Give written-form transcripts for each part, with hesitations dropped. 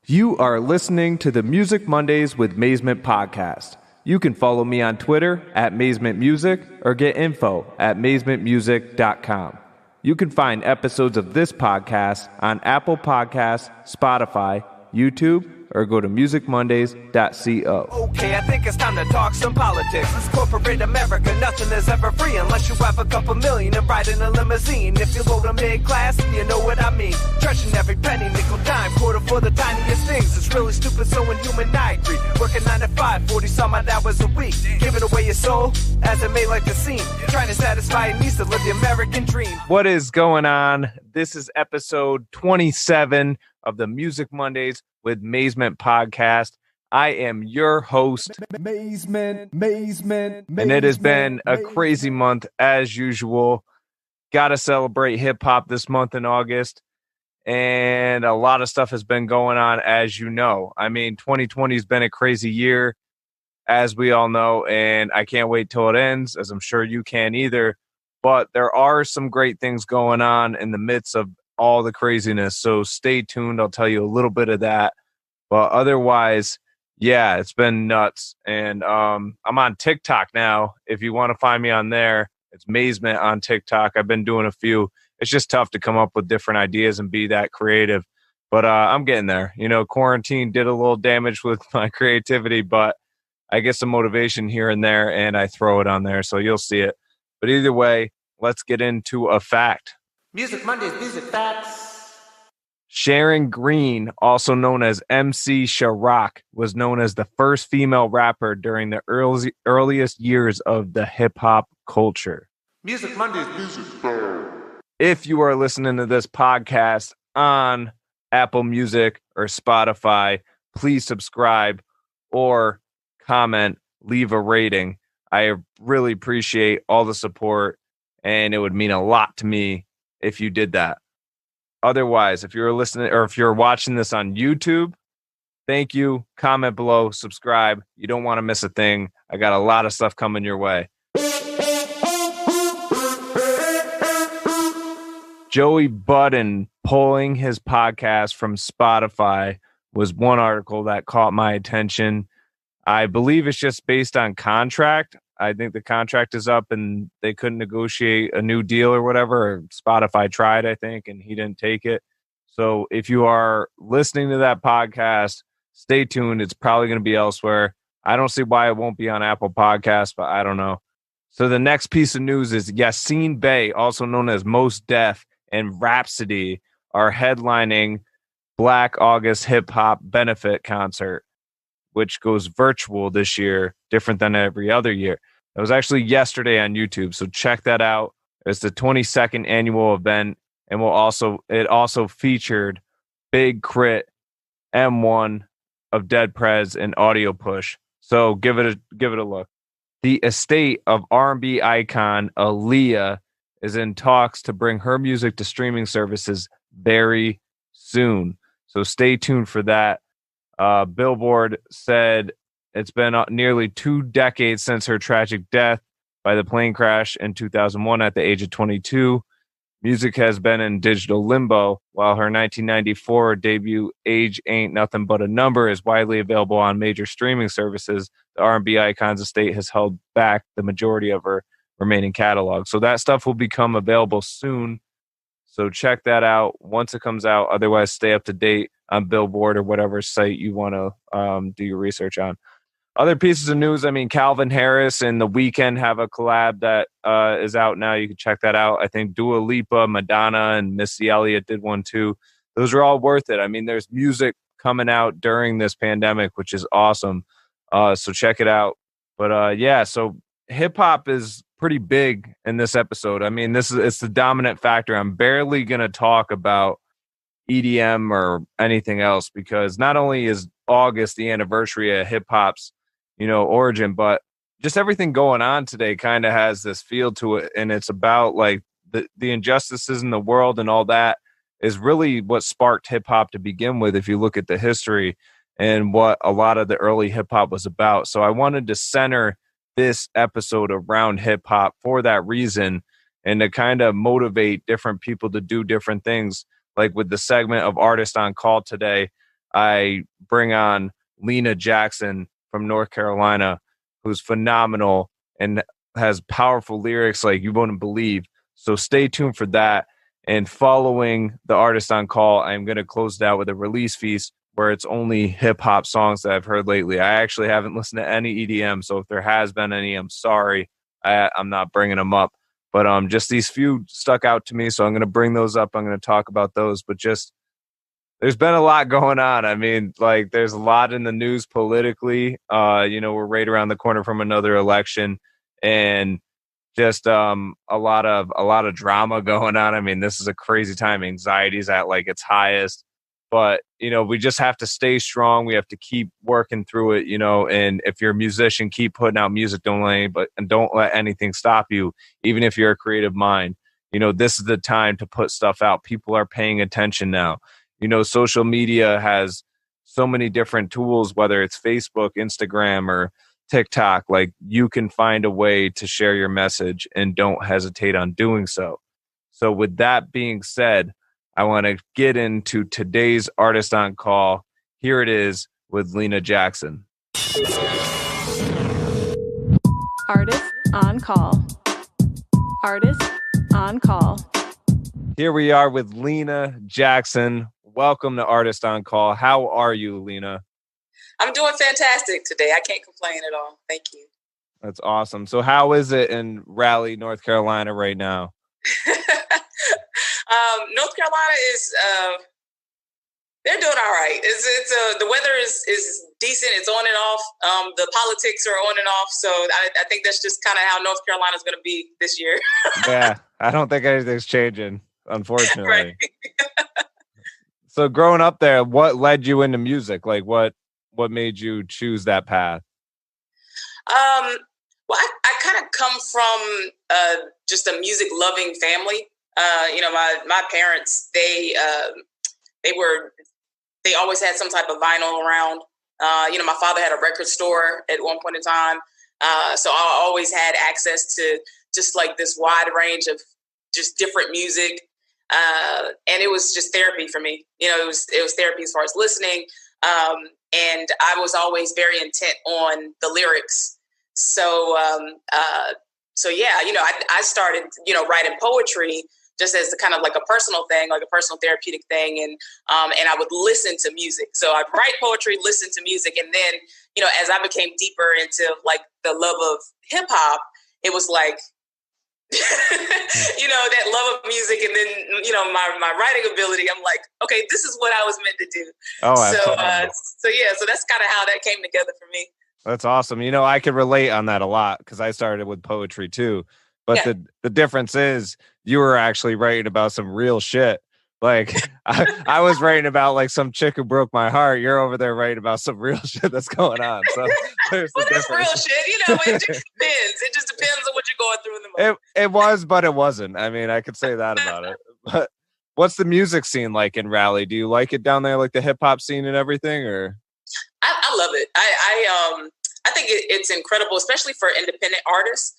You are listening to the Music Mondays with Mazement podcast. You can follow me on Twitter at Mazement Music or get info at mazementmusic.com. You can find episodes of this podcast on Apple Podcasts, Spotify, YouTube, or go to musicmondays.co. Okay, I think it's time to talk some politics. It's corporate America, nothing is ever free unless you have a couple million and ride in a limousine. If you're low to mid-class, you know what I mean. Stretching every penny, nickel, dime, quarter for the tiniest things. It's really stupid, so inhuman, I agree. Working 9 to 5, 40-some odd hours a week. Giving away your soul, as it may like to seem. Trying to satisfy your needs to live the American dream. What is going on? This is episode 27 of the Music Mondays with Mazement podcast. I am your host, Mazement, and it has been a crazy month as usual. Got to celebrate hip hop this month in August, and a lot of stuff has been going on, as you know. I mean, 2020 has been a crazy year, as we all know, and I can't wait till it ends, as I'm sure you can either. But there are some great things going on in the midst of all the craziness, so stay tuned. I'll tell you a little bit of that, but otherwise, yeah, it's been nuts. And I'm on TikTok now. If you want to find me on there, it's Mazement on TikTok. I've been doing a few. It's just tough to come up with different ideas and be that creative, but I'm getting there. You know, quarantine did a little damage with my creativity, but I get some motivation here and there, and I throw it on there, so you'll see it. But either way, let's get into a fact. Music Mondays, music facts. Sharon Green, also known as MC Sharrock, was known as the first female rapper during the earliest years of the hip-hop culture. Music Mondays, music facts. If you are listening to this podcast on Apple Music or Spotify, please subscribe or comment, leave a rating. I really appreciate all the support, and it would mean a lot to me if you did that. Otherwise, if you're listening or if you're watching this on YouTube, thank you. Comment below, subscribe. You don't want to miss a thing. I got a lot of stuff coming your way. Joey Budden pulling his podcast from Spotify was one article that caught my attention. I believe it's just based on contract. I think the contract is up and they couldn't negotiate a new deal or whatever. Or Spotify tried, I think, and he didn't take it. So if you are listening to that podcast, stay tuned. It's probably going to be elsewhere. I don't see why it won't be on Apple Podcasts, but I don't know. So the next piece of news is Yassine Bey, also known as Mos Def, and Rhapsody are headlining Black August Hip Hop Benefit Concert, which goes virtual this year, different than every other year. It was actually yesterday on YouTube, so check that out. It's the 22nd annual event, and it also featured Big Crit, M1 of Dead Prez, and Audio Push. So give it a look. The estate of R&B icon Aaliyah is in talks to bring her music to streaming services very soon. So stay tuned for that. Billboard said it's been nearly 2 decades since her tragic death by the plane crash in 2001 at the age of 22. Music has been in digital limbo, while her 1994 debut Age Ain't Nothing But a Number is widely available on major streaming services. The R&B icon's estate has held back the majority of her remaining catalog. So that stuff will become available soon. So check that out once it comes out. Otherwise, stay up to date on Billboard or whatever site you want to do your research on. Other pieces of news, I mean, Calvin Harris and The Weeknd have a collab that is out now. You can check that out. I think Dua Lipa, Madonna, and Missy Elliott did one too. Those are all worth it. I mean, there's music coming out during this pandemic, which is awesome. So check it out. But yeah, so hip-hop is pretty big in this episode. I mean, it's the dominant factor. I'm barely going to talk about EDM or anything else because not only is August the anniversary of hip-hop's origin, but just everything going on today kind of has this feel to it, and it's about like the injustices in the world and all that is really what sparked hip-hop to begin with if you look at the history and what a lot of the early hip-hop was about. So I wanted to center this episode around hip-hop for that reason and to kind of motivate different people to do different things. Like with the segment of Artist on Call today, I bring on Lena Jackson from North Carolina, who's phenomenal and has powerful lyrics like you wouldn't believe. So stay tuned for that. And following the artist on call, I'm going to close it out with a release feast where it's only hip hop songs that I've heard lately. I actually haven't listened to any EDM. So if there has been any, I'm sorry. I'm not bringing them up. But just these few stuck out to me. So I'm going to bring those up. I'm going to talk about those. But just there's been a lot going on. I mean, like there's a lot in the news politically. We're right around the corner from another election. And just a lot of drama going on. I mean, this is a crazy time. Anxiety's at like its highest, but we just have to stay strong. We have to keep working through it, and if you're a musician, keep putting out music. Don't let anything stop you. Even if you're a creative mind, this is the time to put stuff out. People are paying attention now. Social media has so many different tools, whether it's Facebook, Instagram, or TikTok. Like you can find a way to share your message and don't hesitate on doing so. So with that being said, I want to get into today's artist on call. Here it is with Lena Jackson. Artist on call. Artist on call. Here we are with Lena Jackson. Welcome to Artist on Call. How are you, Lena? I'm doing fantastic today. I can't complain at all. Thank you. That's awesome. So how is it in Raleigh, North Carolina right now? North Carolina is, they're doing all right. The weather is decent. It's on and off. The politics are on and off. So I think that's just kind of how North Carolina is going to be this year. Yeah, I don't think anything's changing, unfortunately. Right. So growing up there, what led you into music? Like what made you choose that path? Well, I kind of come from just a music loving family. My parents, they always had some type of vinyl around. My father had a record store at one point in time. So I always had access to just like this wide range of just different music. And it was just therapy for me. It was therapy as far as listening. And I was always very intent on the lyrics. So yeah, I started, writing poetry just as kind of like a personal thing, like a personal therapeutic thing. And I would listen to music. So I'd write poetry, listen to music. And then, as I became deeper into like the love of hip hop, it was like, that love of music. And then, my writing ability, I'm like, okay, this is what I was meant to do. Oh, So that's kind of how that came together for me. That's awesome. I could relate on that a lot because I started with poetry too. But Yeah. the difference is you were actually writing about some real shit. Like I was writing about like some chick who broke my heart. You're over there writing about some real shit that's going on. So there's the that's difference. real shit. It just depends. It just depends on what you're going through in the moment. It was, but it wasn't. I mean, I could say that about it. But what's the music scene like in Raleigh? Do you like it down there, like the hip hop scene and everything, or? I love it. I think it's incredible, especially for independent artists.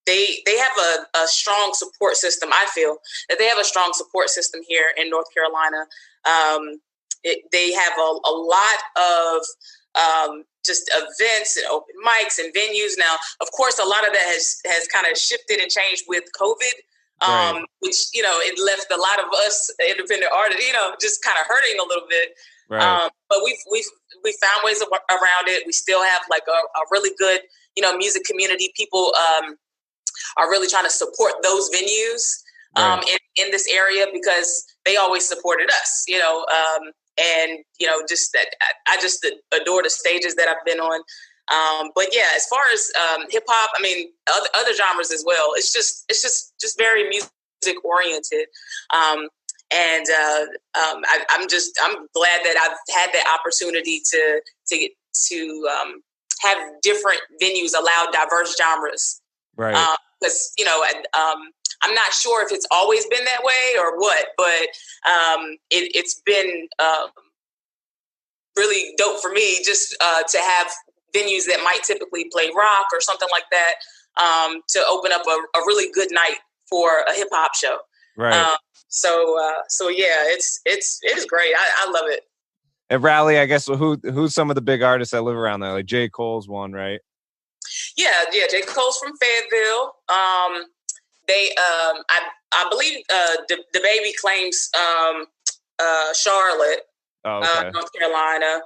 They have a strong support system. I feel that they have a strong support system here in North Carolina. They have a lot of just events and open mics and venues. Now, of course, a lot of that has kind of shifted and changed with COVID, Right. which, it left a lot of us independent artists, just kind of hurting a little bit. Right. But we've found ways around it. We still have like a really good, music community. People are really trying to support those venues Right. in this area because they always supported us, and just that I just adore the stages that I've been on. But yeah, as far as hip hop, I mean, other genres as well. It's just very music oriented. I'm glad that I've had the opportunity to have different venues allow diverse genres. Right. Because I'm not sure if it's always been that way or what, but it's been really dope for me just to have venues that might typically play rock or something like that to open up a really good night for a hip hop show. Right. So yeah, it is great. I love it. And Raleigh, I guess, who's some of the big artists that live around there? Like J. Cole's one, right? Yeah. J. Cole's from Fayetteville. I believe the baby claims Charlotte, North Carolina.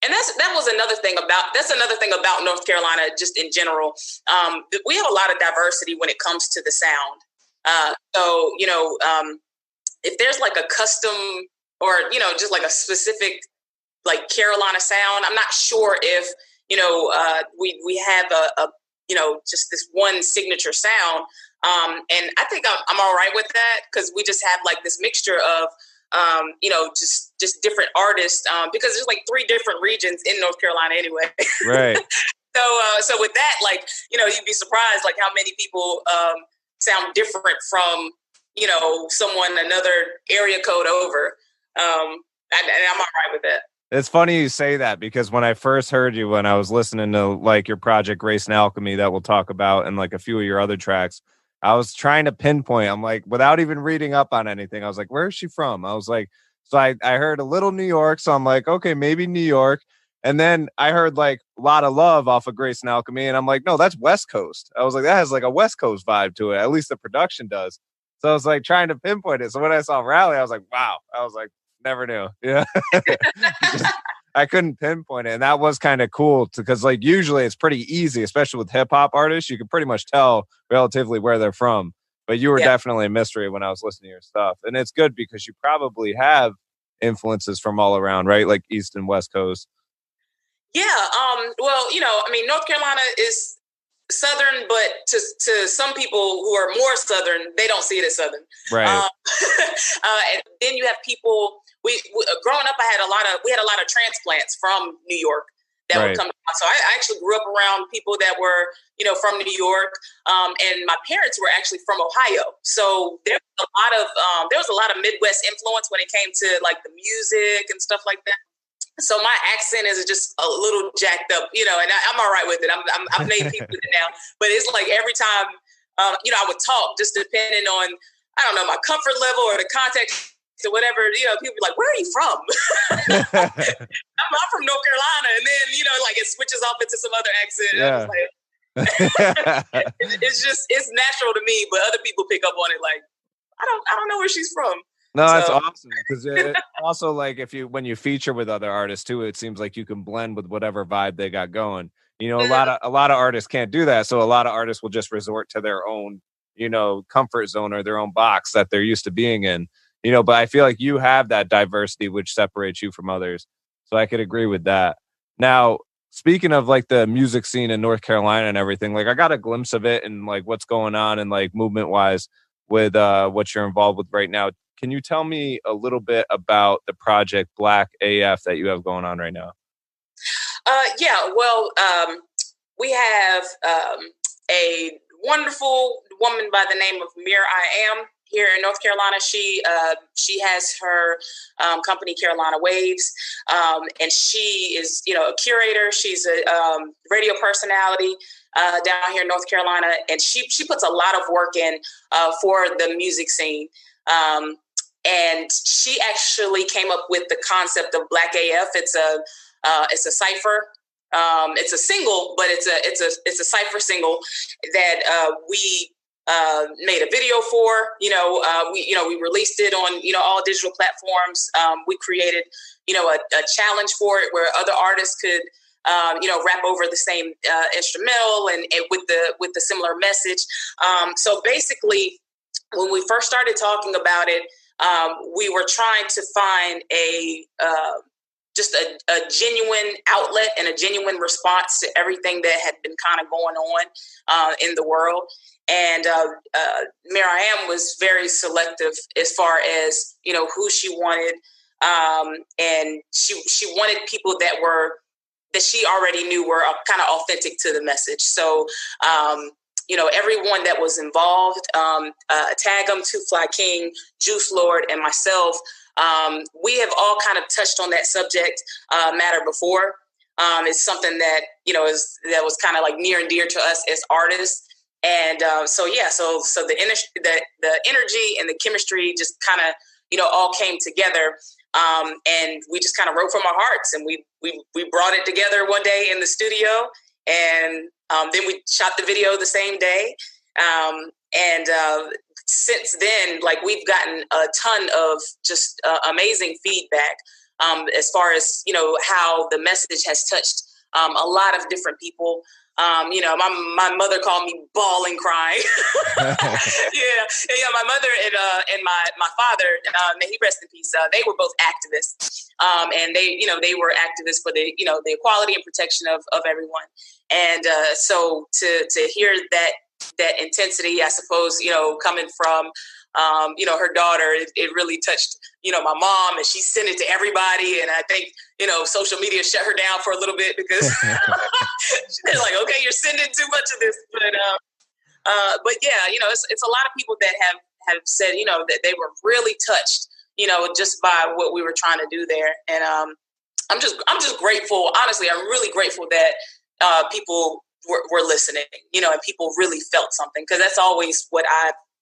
And that was another thing about North Carolina, just in general. We have a lot of diversity when it comes to the sound. So, if there's like a custom or, just like a specific like Carolina sound, I'm not sure if, we have a just this one signature sound. And I think I'm all right with that, because we just have like this mixture of, just different artists, because there's like 3 different regions in North Carolina anyway. Right. So with that, like, you'd be surprised like how many people sound different from, someone another area code over. And I'm all right with that. It's funny you say that, because when I first heard you, when I was listening to like your project Grace and Alchemy that we'll talk about and like a few of your other tracks, I was trying to pinpoint. I'm like, without even reading up on anything, I was like, where is she from? I was like, so I heard a little New York. So I'm like, okay, maybe New York. And then I heard like a lot of love off of Grace and Alchemy. And I'm like, no, that's West Coast. I was like, that has like a West Coast vibe to it. At least the production does. So I was like trying to pinpoint it. So when I saw Raleigh, I was like, wow. I was like, never knew. Yeah. I couldn't pinpoint it. And that was kind of cool, because like usually it's pretty easy, especially with hip hop artists. You can pretty much tell relatively where they're from. But you were definitely a mystery when I was listening to your stuff. And it's good because you probably have influences from all around, right? Like East and West Coast. Yeah. Well, North Carolina is Southern, but to some people who are more Southern, they don't see it as Southern. Right. And then you have people. We growing up, we had a lot of transplants from New York that would come out. So I actually grew up around people that were, from New York. And my parents were actually from Ohio. So there was a lot of Midwest influence when it came to like the music and stuff like that. So my accent is just a little jacked up, and I'm all right with it. I've made people with it now, but it's like every time, I would talk, just depending on, I don't know, my comfort level or the context or whatever, people be like, where are you from? I'm from North Carolina. And then, like it switches off into some other accent. Yeah. It's natural to me, but other people pick up on it. Like, I don't know where she's from. No, that's awesome, because also like when you feature with other artists too, it seems like you can blend with whatever vibe they got going. A lot of artists can't do that, so a lot of artists will just resort to their own, comfort zone or their own box that they're used to being in. But I feel like you have that diversity which separates you from others, so I could agree with that. Now, speaking of like the music scene in North Carolina and everything, like I got a glimpse of it and like what's going on and like movement wise with what you're involved with right now. Can you tell me a little bit about the project Black AF that you have going on right now? We have a wonderful woman by the name of Mir I Am here in North Carolina. She has her company Carolina Waves, and she is a curator. She's a radio personality down here in North Carolina, and she puts a lot of work in for the music scene. And she actually came up with the concept of Black AF. It's a cipher. It's a single, but it's a cipher single that we made a video for. We released it on all digital platforms. We created a challenge for it where other artists could rap over the same instrumental and with the similar message. So basically, when we first started talking about it, we were trying to find a genuine outlet and a genuine response to everything that had been kind of going on in the world. And Miriam was very selective as far as who she wanted, and she wanted people that she already knew were kind of authentic to the message. So. Everyone that was involved, Tag'em, Two Fly King, Juice Lord, and myself, we have all kind of touched on that subject matter before. It's something that, that was kind of like near and dear to us as artists. And so the energy and the chemistry just kind of, all came together. And we just kind of wrote from our hearts, and we brought it together one day in the studio, and then we shot the video the same day. And since then, like, we've gotten a ton of just amazing feedback as far as, you know, how the message has touched a lot of different people. You know, my mother called me bawling, crying. Yeah. My mother and my father, may he rest in peace. They were both activists, and they were activists for the equality and protection of everyone. And so to hear that intensity, I suppose, you know, coming from her daughter, it really touched, you know, my mom, and she sent it to everybody. And I think, you know, social media shut her down for a little bit because they're like, okay, you're sending too much of this. But yeah, you know, it's a lot of people that have said, you know, that they were really touched, you know, just by what we were trying to do there. And I'm just grateful. Honestly, I'm really grateful that people were listening, you know, and people really felt something, because that's always what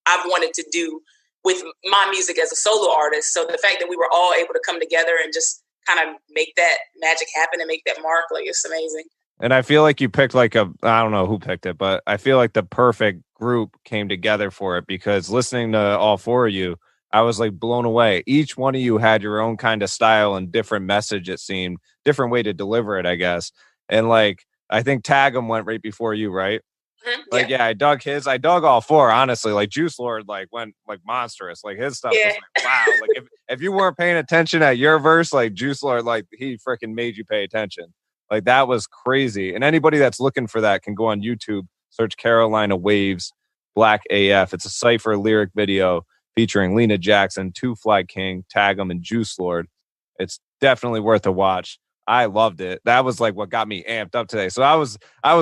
I've wanted to do with my music as a solo artist. So the fact that we were all able to come together and just kind of make that magic happen and make that mark, like, it's amazing. And I feel like you picked I don't know who picked it, but I feel like the perfect group came together for it, because listening to all four of you, I was like blown away. Each one of you had your own kind of style and different message, it seemed, different way to deliver it, I guess. And like, I think Tag 'em went right before you, right? Mm-hmm. Like, yeah, I dug all four, honestly. Like, Juice Lord, like, went like monstrous. Like, his stuff was like, wow. Like, if you weren't paying attention at your verse, like, Juice Lord, like, he freaking made you pay attention. Like, that was crazy. And anybody that's looking for that can go on YouTube, search Carolina Waves Black AF. It's a cypher lyric video featuring Lena Jackson, Two Fly King, Tag 'em, and Juice Lord. It's definitely worth a watch. I loved it. That was like what got me amped up today. So I was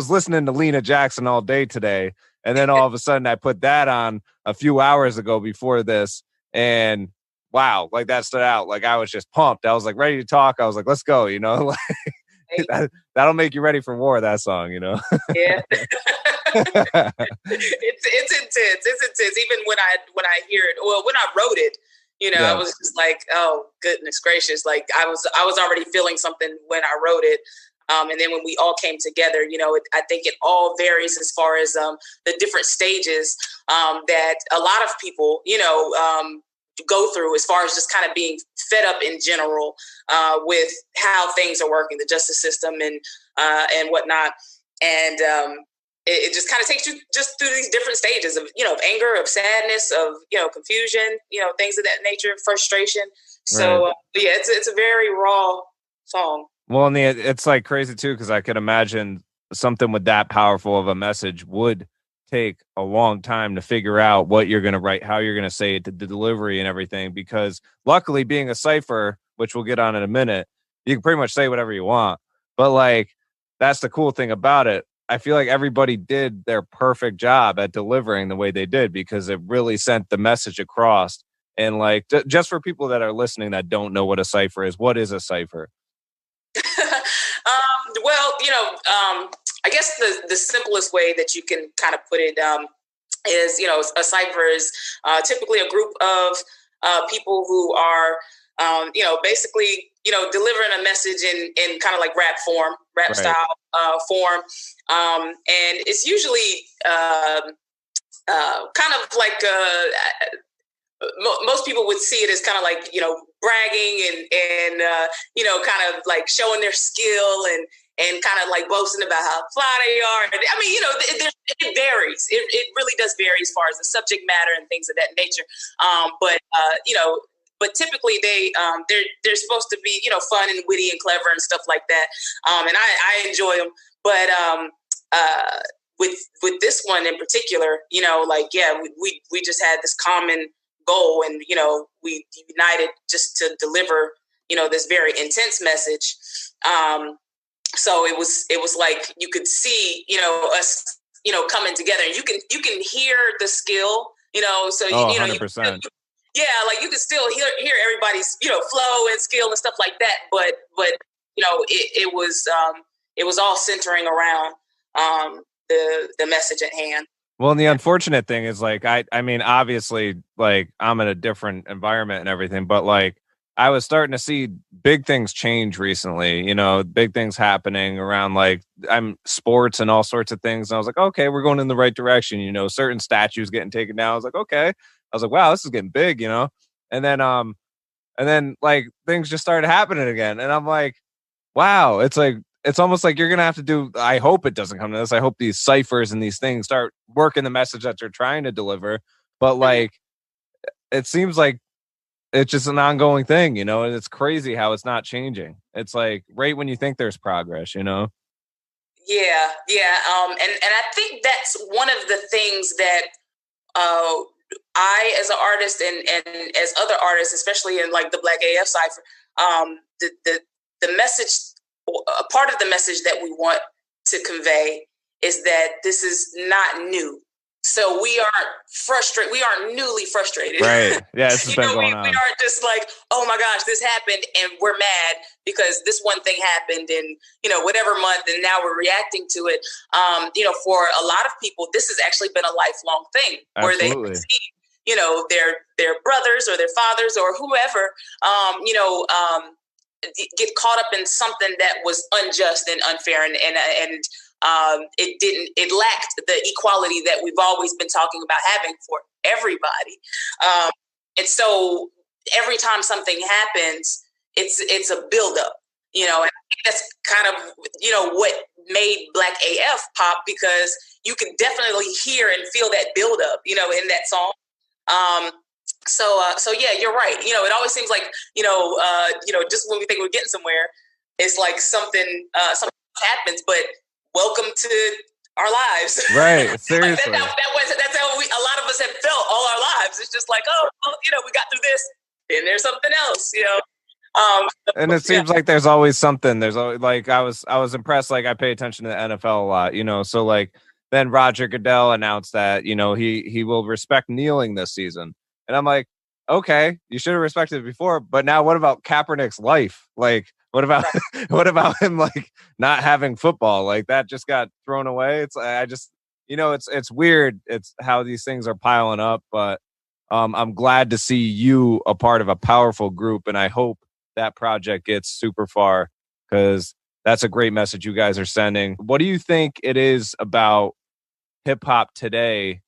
listening to Lena Jackson all day today, and then all of a sudden I put that on a few hours ago before this, and wow, like, that stood out. Like, I was just pumped. I was like ready to talk. I was like, let's go, you know. Like, that'll make you ready for war, that song, you know. Yeah. It's intense. It's intense. Even when I hear it, well, when I wrote it, you know, yeah. I was just like, oh, goodness gracious. Like, I was already feeling something when I wrote it. And then when we all came together, you know, I think it all varies as far as the different stages that a lot of people, you know, go through, as far as just kind of being fed up in general with how things are working, the justice system and whatnot. And it just kind of takes you just through these different stages of, you know, of anger, of sadness, of, you know, confusion, you know, things of that nature, frustration. So, yeah, it's a very raw song. Well, and it's like crazy too, because I could imagine something with that powerful of a message would take a long time to figure out what you're going to write, how you're going to say it, the delivery and everything, because luckily, being a cipher, which we'll get on in a minute, you can pretty much say whatever you want. But like, that's the cool thing about it. I feel like everybody did their perfect job at delivering the way they did, because it really sent the message across. And like, just for people that are listening that don't know what a cipher is, what is a cipher? Well, you know, I guess the simplest way that you can kind of put it is, you know, a cipher is typically a group of people who are, you know, basically, you know, delivering a message in kind of like rap style form. And it's usually kind of like most people would see it as kind of like, you know, bragging and you know, kind of like showing their skill and kind of like boasting about how fly they are. I mean, you know, it varies. It really does vary as far as the subject matter and things of that nature. But you know, but typically they're supposed to be, you know, fun and witty and clever and stuff like that. And I enjoy them. But with this one in particular, you know, like, yeah, we just had this common goal, and, you know, we united just to deliver, you know, this very intense message. So it was like you could see, you know, us, you know, coming together, and you can hear the skill, you know, so you know, 100%. Yeah, like you can still hear everybody's, you know, flow and skill and stuff like that, but you know, it was all centering around the message at hand. Well, and the unfortunate thing is, like, I mean, obviously, like, I'm in a different environment and everything, but like, I was starting to see big things change recently, you know, big things happening around like I'm sports and all sorts of things. And I was like, okay, we're going in the right direction. You know, certain statues getting taken down. I was like, okay. I was like, wow, this is getting big, you know? And then like things just started happening again. And I'm like, wow, it's like, it's almost like you're going to have to do, I hope it doesn't come to this. I hope these ciphers and these things start working the message that they're trying to deliver. But like, it seems like it's just an ongoing thing, you know, and it's crazy how it's not changing. It's like right when you think there's progress, you know? Yeah. And I think that's one of the things that I, as an artist and as other artists, especially in like the Black AF cipher, the message, a part of the message that we want to convey is that this is not new. So we aren't frustrated. We aren't newly frustrated. Right. Yeah, this has been going on. We aren't just like, oh my gosh, this happened and we're mad because this one thing happened in, you know, whatever month, and now we're reacting to it. You know, for a lot of people, this has actually been a lifelong thing. Absolutely. Where they see, you know, their brothers or their fathers or whoever, get caught up in something that was unjust and unfair and it lacked the equality that we've always been talking about having for everybody. And so every time something happens, it's a buildup, you know, and that's kind of, you know, what made Black AF pop, because you can definitely hear and feel that buildup, you know, in that song. So yeah, you're right. You know, it always seems like, just when we think we're getting somewhere, it's like something happens, but welcome to our lives. Right. Seriously. Like that's how a lot of us have felt all our lives. It's just like, oh, well, you know, we got through this and there's something else, you know? And it seems like there's always something. There's always, like, I was impressed. Like, I pay attention to the NFL a lot, you know? So like then Roger Goodell announced that, you know, he will respect kneeling this season. And I'm like, okay, you should have respected it before, but now what about Kaepernick's life? Like, what about what about him like not having football? Like that just got thrown away. It's weird. It's how these things are piling up, but I'm glad to see you a part of a powerful group, and I hope that project gets super far, because that's a great message you guys are sending. What do you think it is about hip hop today?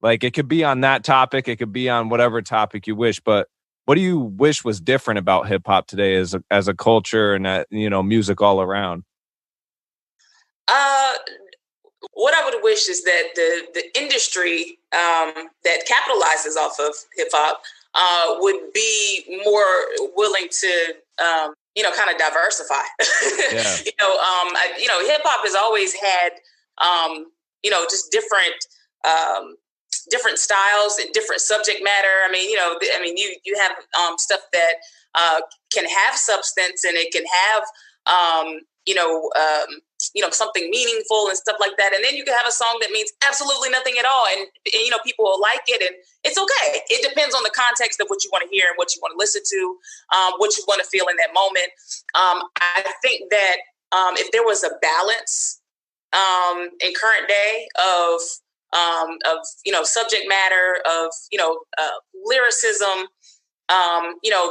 Like, it could be on that topic, it could be on whatever topic you wish, but what do you wish was different about hip hop today as a culture and you know, music all around? What I would wish is that the industry that capitalizes off of hip hop would be more willing to kind of diversify. Yeah. Hip hop has always had just different styles and different subject matter. You have stuff that can have substance, and it can have something meaningful and stuff like that. And then you can have a song that means absolutely nothing at all, and people will like it, and it's okay. It depends on the context of what you want to hear and what you want to listen to, what you want to feel in that moment. I think that if there was a balance in current day of subject matter, of lyricism,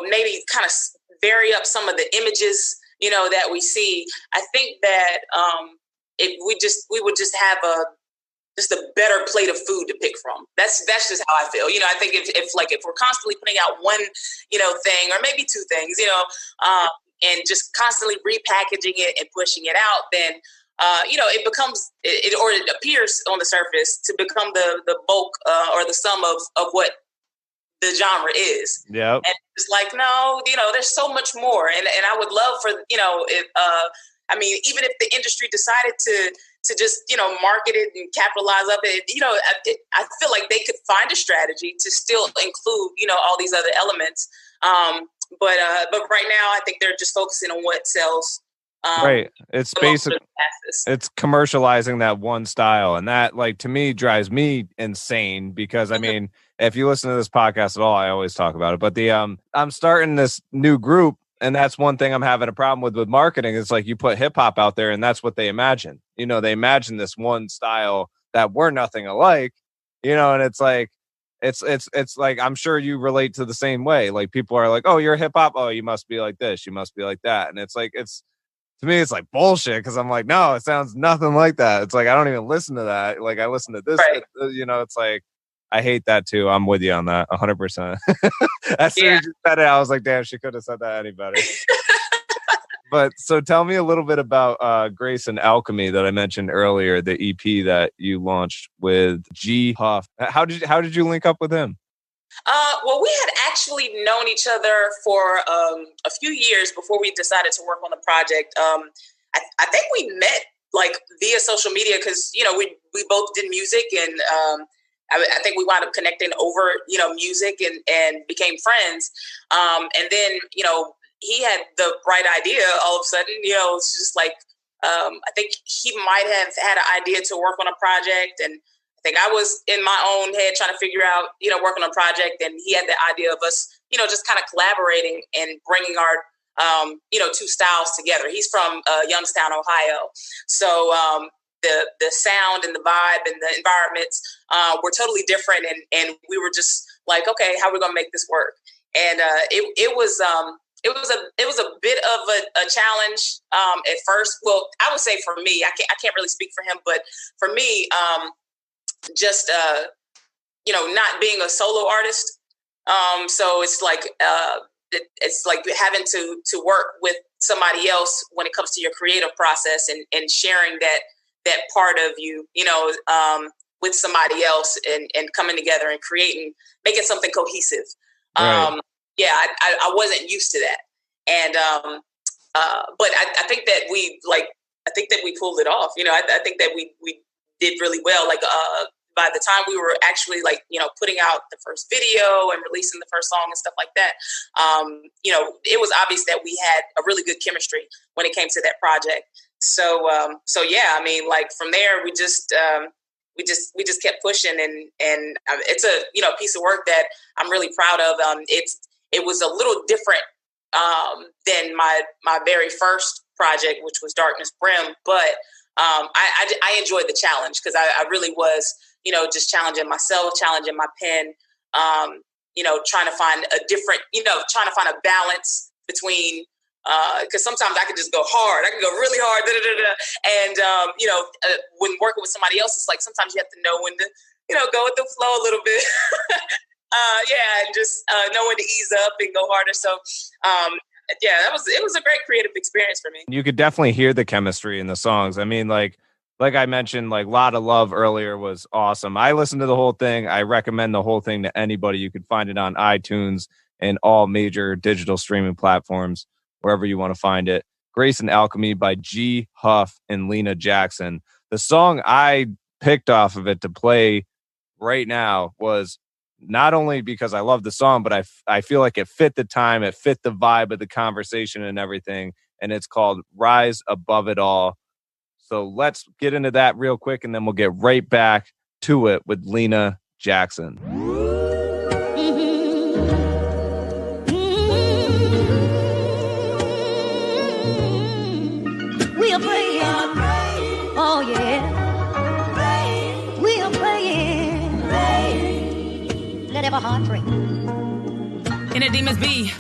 maybe kind of vary up some of the images that we see. I think that we would just have a better plate of food to pick from. That's just how I feel. I think if we're constantly putting out one thing, or maybe two things, and just constantly repackaging it and pushing it out, then it becomes it appears on the surface to become the bulk or the sum of what the genre is. Yeah. And it's like, no, there's so much more. And I would love for, even if the industry decided to just, market it and capitalize up it, I feel like they could find a strategy to still include, all these other elements. But right now I think they're just focusing on what sells. Right. It's basically, it's commercializing that one style. And that, like, to me, drives me insane, because if you listen to this podcast at all, I always talk about it, but I'm starting this new group, and that's one thing I'm having a problem with marketing. It's like, you put hip hop out there and that's what they imagine. They imagine this one style that we're nothing alike, and it's like, it's like, I'm sure you relate to the same way. Like people are like, oh, you're hip hop. Oh, you must be like this. You must be like that. And it's like, to me, it's like bullshit. Cause I'm like, no, it sounds nothing like that. It's like, I don't even listen to that. Like I listen to this, Right. It's like, I hate that too. I'm with you on that 100%. As soon as you said it, I was like, damn, she could have said that any better. But so tell me a little bit about Grace and Alchemy that I mentioned earlier, the EP that you launched with G Huff. How did you link up with him? Well, we had actually known each other for a few years before we decided to work on the project. I think we met like via social media because, we both did music, and I think we wound up connecting over, music and became friends. And then, he had the bright idea all of a sudden, it's just like, I think he might have had an idea to work on a project, and I think I was in my own head trying to figure out, working on a project, and he had the idea of us, just kind of collaborating and bringing our, two styles together. He's from Youngstown, Ohio. So the sound and the vibe and the environments were totally different. And we were just like, okay, how are we going to make this work? And it was a bit of a challenge at first. Well, I would say for me, I can't really speak for him, but for me, just not being a solo artist. So it's like having to work with somebody else when it comes to your creative process and sharing that part of you, with somebody else and coming together and making something cohesive. Right. I wasn't used to that. And, but I think that we pulled it off. I think that we did really well. Like, by the time we were actually putting out the first video and releasing the first song and stuff like that, it was obvious that we had a really good chemistry when it came to that project. So yeah, I mean, like from there, we just kept pushing, and it's a piece of work that I'm really proud of. It was a little different than my very first project, which was Darkness Brim, but I enjoyed the challenge because I really was, just challenging myself, challenging my pen, trying to find a different, trying to find a balance between, because sometimes I could just go hard. I can go really hard. And, when working with somebody else, it's like sometimes you have to know when to, go with the flow a little bit. And just know when to ease up and go harder. So, it was a great creative experience for me. You could definitely hear the chemistry in the songs. I mean, like I mentioned, like Lot of Love earlier was awesome. I listened to the whole thing. I recommend the whole thing to anybody. You can find it on iTunes and all major digital streaming platforms, wherever you want to find it. Grace and Alchemy by G Huff and Lena Jackson. The song I picked off of it to play right now was not only because I love the song, but I feel like it fit the time, it fit the vibe of the conversation and everything. And it's called Rise Above It All. So let's get into that real quick, and then we'll get right back to it with Lena Jackson. We are praying. Oh, yeah. We are praying. Let every heart pray. In a demons be,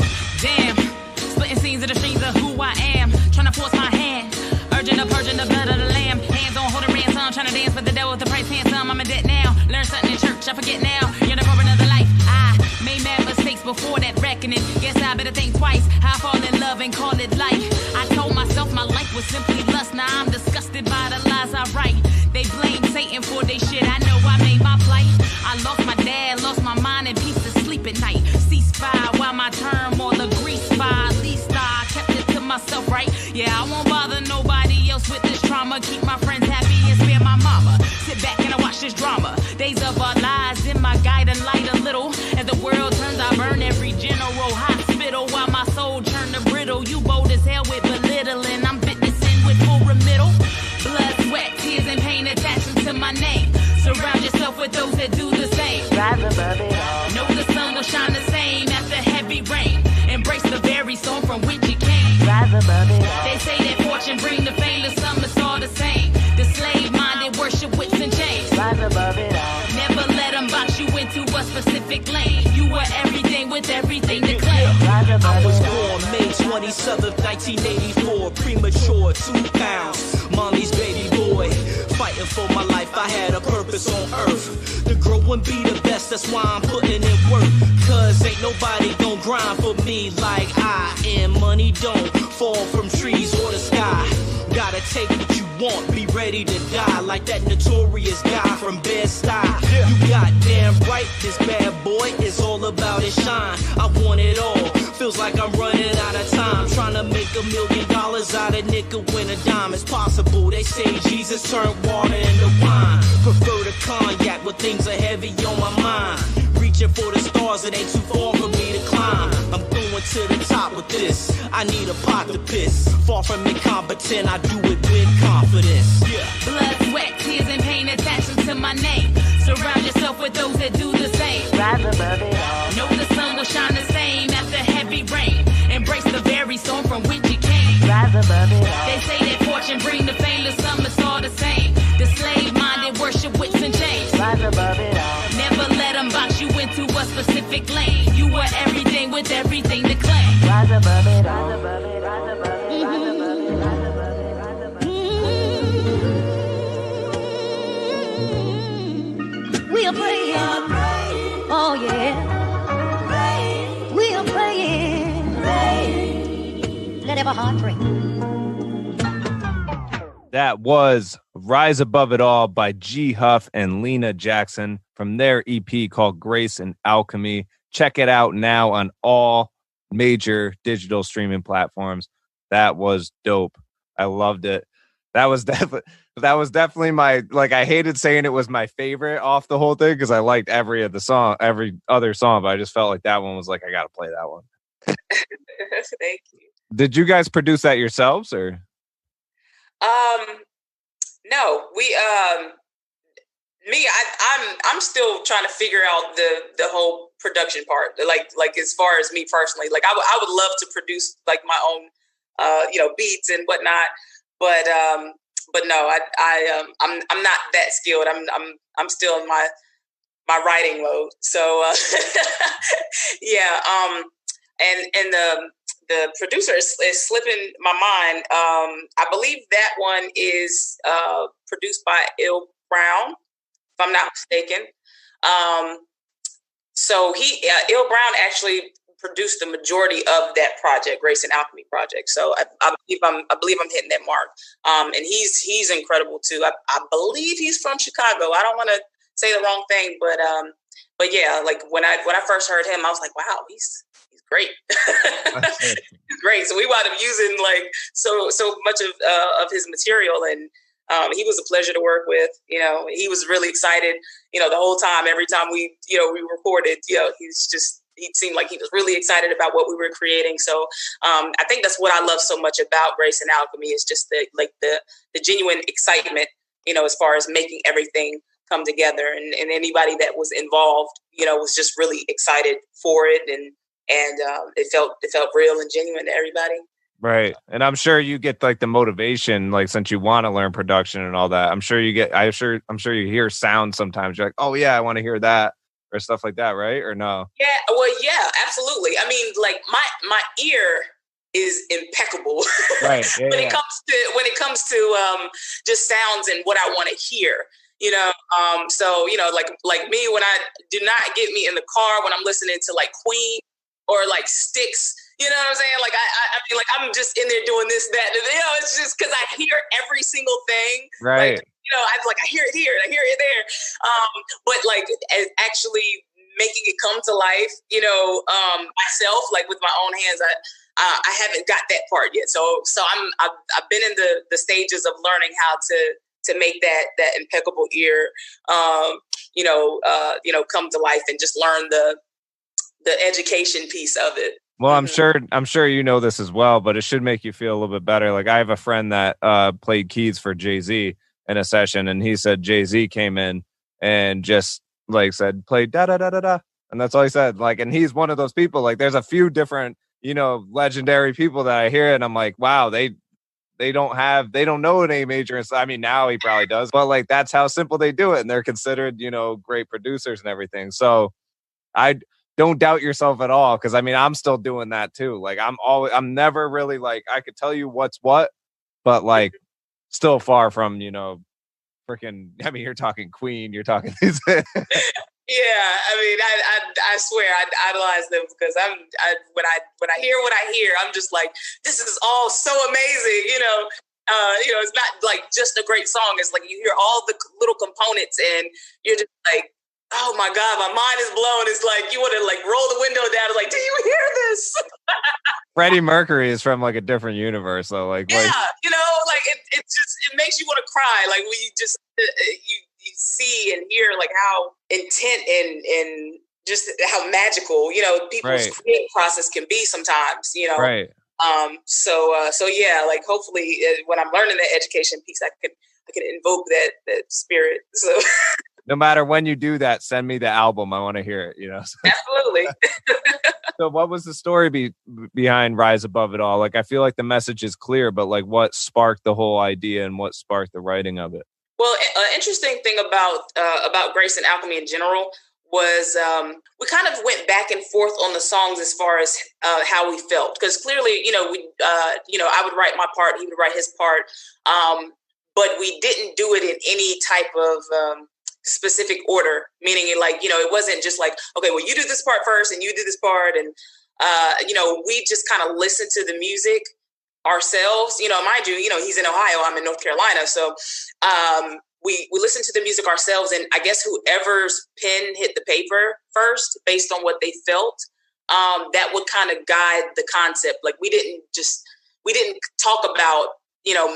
damn. Splitting scenes of the streams of who I am. Trying to force my hand. Urging the purging the blood of the lamb. Hands on holding ransom. Trying to dance with the devil with the price handsome. I'm in debt now. Learn something in church. I forget now. You're never another life. I made mad mistakes before that reckoning. Guess I better think twice. How I fall in love and call it life. I told myself my life was simply lust. Now I'm disgusted by the lies I write. They blame Satan for they shit. I know I made my plight. I lost my dad, lost my mind, and peace to sleep at night. Ceasefire while my term or the grease fire. At least I kept it to myself, right? Yeah, I won't bother nobody else with this trauma. Keep my friends happy and spare my mama. Sit back and I watch this drama. Days of our lives in my guiding light a little. As the world turns, I burn every general hospital while my soul turned to brittle. You bold as hell with belittling. I'm witnessing with full remittal. Blood, sweat, tears, and pain attaching to my name. Surround yourself with those that do the same. Rise above it all. Know the sun will shine the same after heavy rain. Embrace the very song from which it came. Rise above it all. They say that fortune bring the fame. To some it's all the same. The slave-minded worship whips and chains. Rise above it all. Never let them box you into a specific lane. You were everything with everything to claim. I was born May 27th, 1984. Premature, 2 pounds. Mommy's baby boy. Fighting for my life, I had a purpose on earth. To grow and be the best, that's why I'm putting in work. Cause ain't nobody gon' grind for me like I am. Money don't fall from trees or the sky. Gotta take what you want, be ready to die. Like that notorious guy from Bed-Stuy. You goddamn right, this bad boy is all about his shine. I want it all, feels like I'm running out of time. Trying to make $1 million out of nickel when a dime is possible. They say Jesus turned water into wine. Prefer the cognac when things are heavy on my mind. Reaching for the stars, it ain't too far for me to climb. I'm going to the top with this. I need a pot to piss. Far from incompetent, I do it with confidence. Yeah. Blood, sweat, tears, and pain attaching to my name. Surround yourself with those that do the same. Rise above it all. Know the sun will shine the same after heavy rain. Embrace the very storm from which you came. Rise above it all. They say that fortune bring the fame, to some it's all the same. The slave-minded worship whips and chains. Rise above it all. Never let them box you into a specific lane. You were everything with everything to claim. Rise above it all. Rise above it, rise above it, rise above it, rise above it, rise above it. We are praying. Oh yeah. We are praying. Let every heart pray. That was Rise Above It All by G Huff and Lena Jackson from their EP called Grace and Alchemy. Check it out now on all major digital streaming platforms. That was dope. I loved it. That was definitely my, like, I hated saying it was my favorite off the whole thing because I liked every other song, but I just felt like that one was like, I got to play that one. Thank you. Did you guys produce that yourselves or? No, I'm still trying to figure out the whole production part. Like as far as me personally, like I would love to produce like my own, beats and whatnot. But no, I'm not that skilled. I'm still in my writing mode. So, yeah. And the producer is slipping my mind. I believe that one is produced by Il Brown, if I'm not mistaken. So Il Brown actually produced the majority of that project, Grace and Alchemy project. So I believe I'm hitting that mark. And he's incredible too. I believe he's from Chicago. I don't want to say the wrong thing, but yeah, like when I first heard him, I was like, wow, he's great. He's great. So we wound up using like so much of his material, and he was a pleasure to work with. He was really excited. The whole time, every time we recorded, he seemed like he was really excited about what we were creating. So I think that's what I love so much about Grace and Alchemy is just the genuine excitement, as far as making everything come together, and anybody that was involved, was just really excited for it, and it felt real and genuine to everybody. Right. And I'm sure you get like the motivation, like since you want to learn production and all that. I'm sure you hear sound sometimes. You're like, oh yeah, I want to hear that or stuff like that, right? Or no? Yeah, well, yeah, absolutely. I mean, like my ear is impeccable. Right. Yeah, when it comes to just sounds and what I want to hear. So like me, when I do not get me in the car when I'm listening to like Queen or like Styx, you know what I'm saying? Like I mean, like I'm just in there doing this, that, and it's just because I hear every single thing. Right. Like, I hear it here, and I hear it there. But like actually making it come to life, myself, like with my own hands, I haven't got that part yet. So I've been in the stages of learning how to make that impeccable ear, come to life and just learn the education piece of it. Well, I'm sure you know this as well, but it should make you feel a little bit better. Like I have a friend that played keys for Jay-Z in a session, and he said Jay-Z came in and just like said, play da da da da da. And that's all he said. Like, and he's one of those people, like there's a few different, legendary people that I hear and I'm like, wow, they don't know an A major. I mean, now he probably does, but like, that's how simple they do it. And they're considered, great producers and everything. So I don't doubt yourself at all. Cause I mean, I'm still doing that too. Like I'm never really like, I could tell you what's what, but like still far from, freaking, I mean, you're talking Queen, you're talking these. Yeah, I mean, I swear I idolize them because when I hear what I hear, I'm just like, this is all so amazing, it's not like just a great song. It's like you hear all the little components and you're just like, oh my God, my mind is blown. It's like you want to like roll the window down. It's like, do you hear this? Freddie Mercury is from like a different universe, though. Like, yeah, it just it makes you want to cry. Like when you just you see and hear like how intent and just how magical, people's creative process can be sometimes, Right. So yeah, like hopefully when I'm learning that education piece, I can invoke that spirit. So no matter when you do that, send me the album. I want to hear it, Absolutely. So what was the story behind Rise Above It All? Like, I feel like the message is clear, but like what sparked the whole idea and what sparked the writing of it? Well, an interesting thing about Grace and Alchemy in general was we kind of went back and forth on the songs as far as how we felt, because clearly, I would write my part, he would write his part, but we didn't do it in any type of specific order. Meaning, it wasn't just like, okay, well, you do this part first, and you do this part, and we just kind of listened to the music ourselves, mind you, he's in Ohio, I'm in North Carolina. So we listened to the music ourselves, and I guess whoever's pen hit the paper first based on what they felt, that would kind of guide the concept. Like we didn't talk about,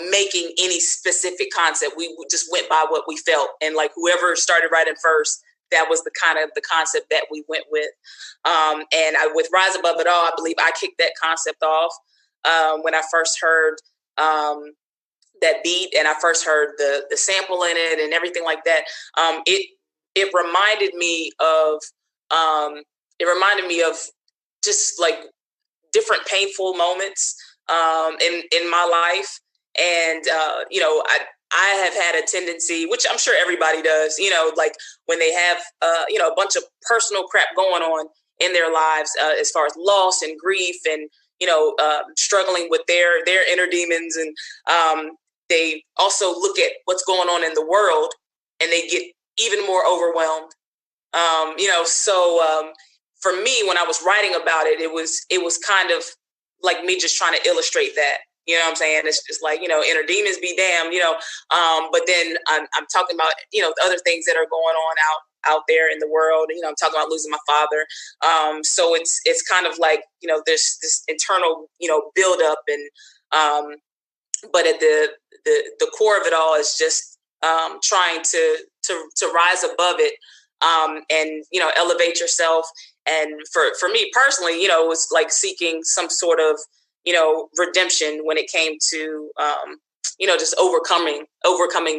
making any specific concept. We just went by what we felt. And like whoever started writing first, that was the kind of the concept that we went with. With Rise Above It All, I believe I kicked that concept off. When I first heard that beat and I first heard the sample in it and everything like that, it reminded me of just like different painful moments in my life, and I have had a tendency, which I'm sure everybody does, like when they have a bunch of personal crap going on in their lives, as far as loss and grief and struggling with their inner demons. And they also look at what's going on in the world and they get even more overwhelmed. So for me, when I was writing about it, it was kind of like me just trying to illustrate that. You know what I'm saying? It's just like, inner demons be damned, but then I'm talking about, the other things that are going on out there in the world. I'm talking about losing my father. So it's kind of like, there's this internal, build up, and but at the core of it all is just trying to rise above it, and elevate yourself. And for me personally, it was like seeking some sort of redemption when it came to just overcoming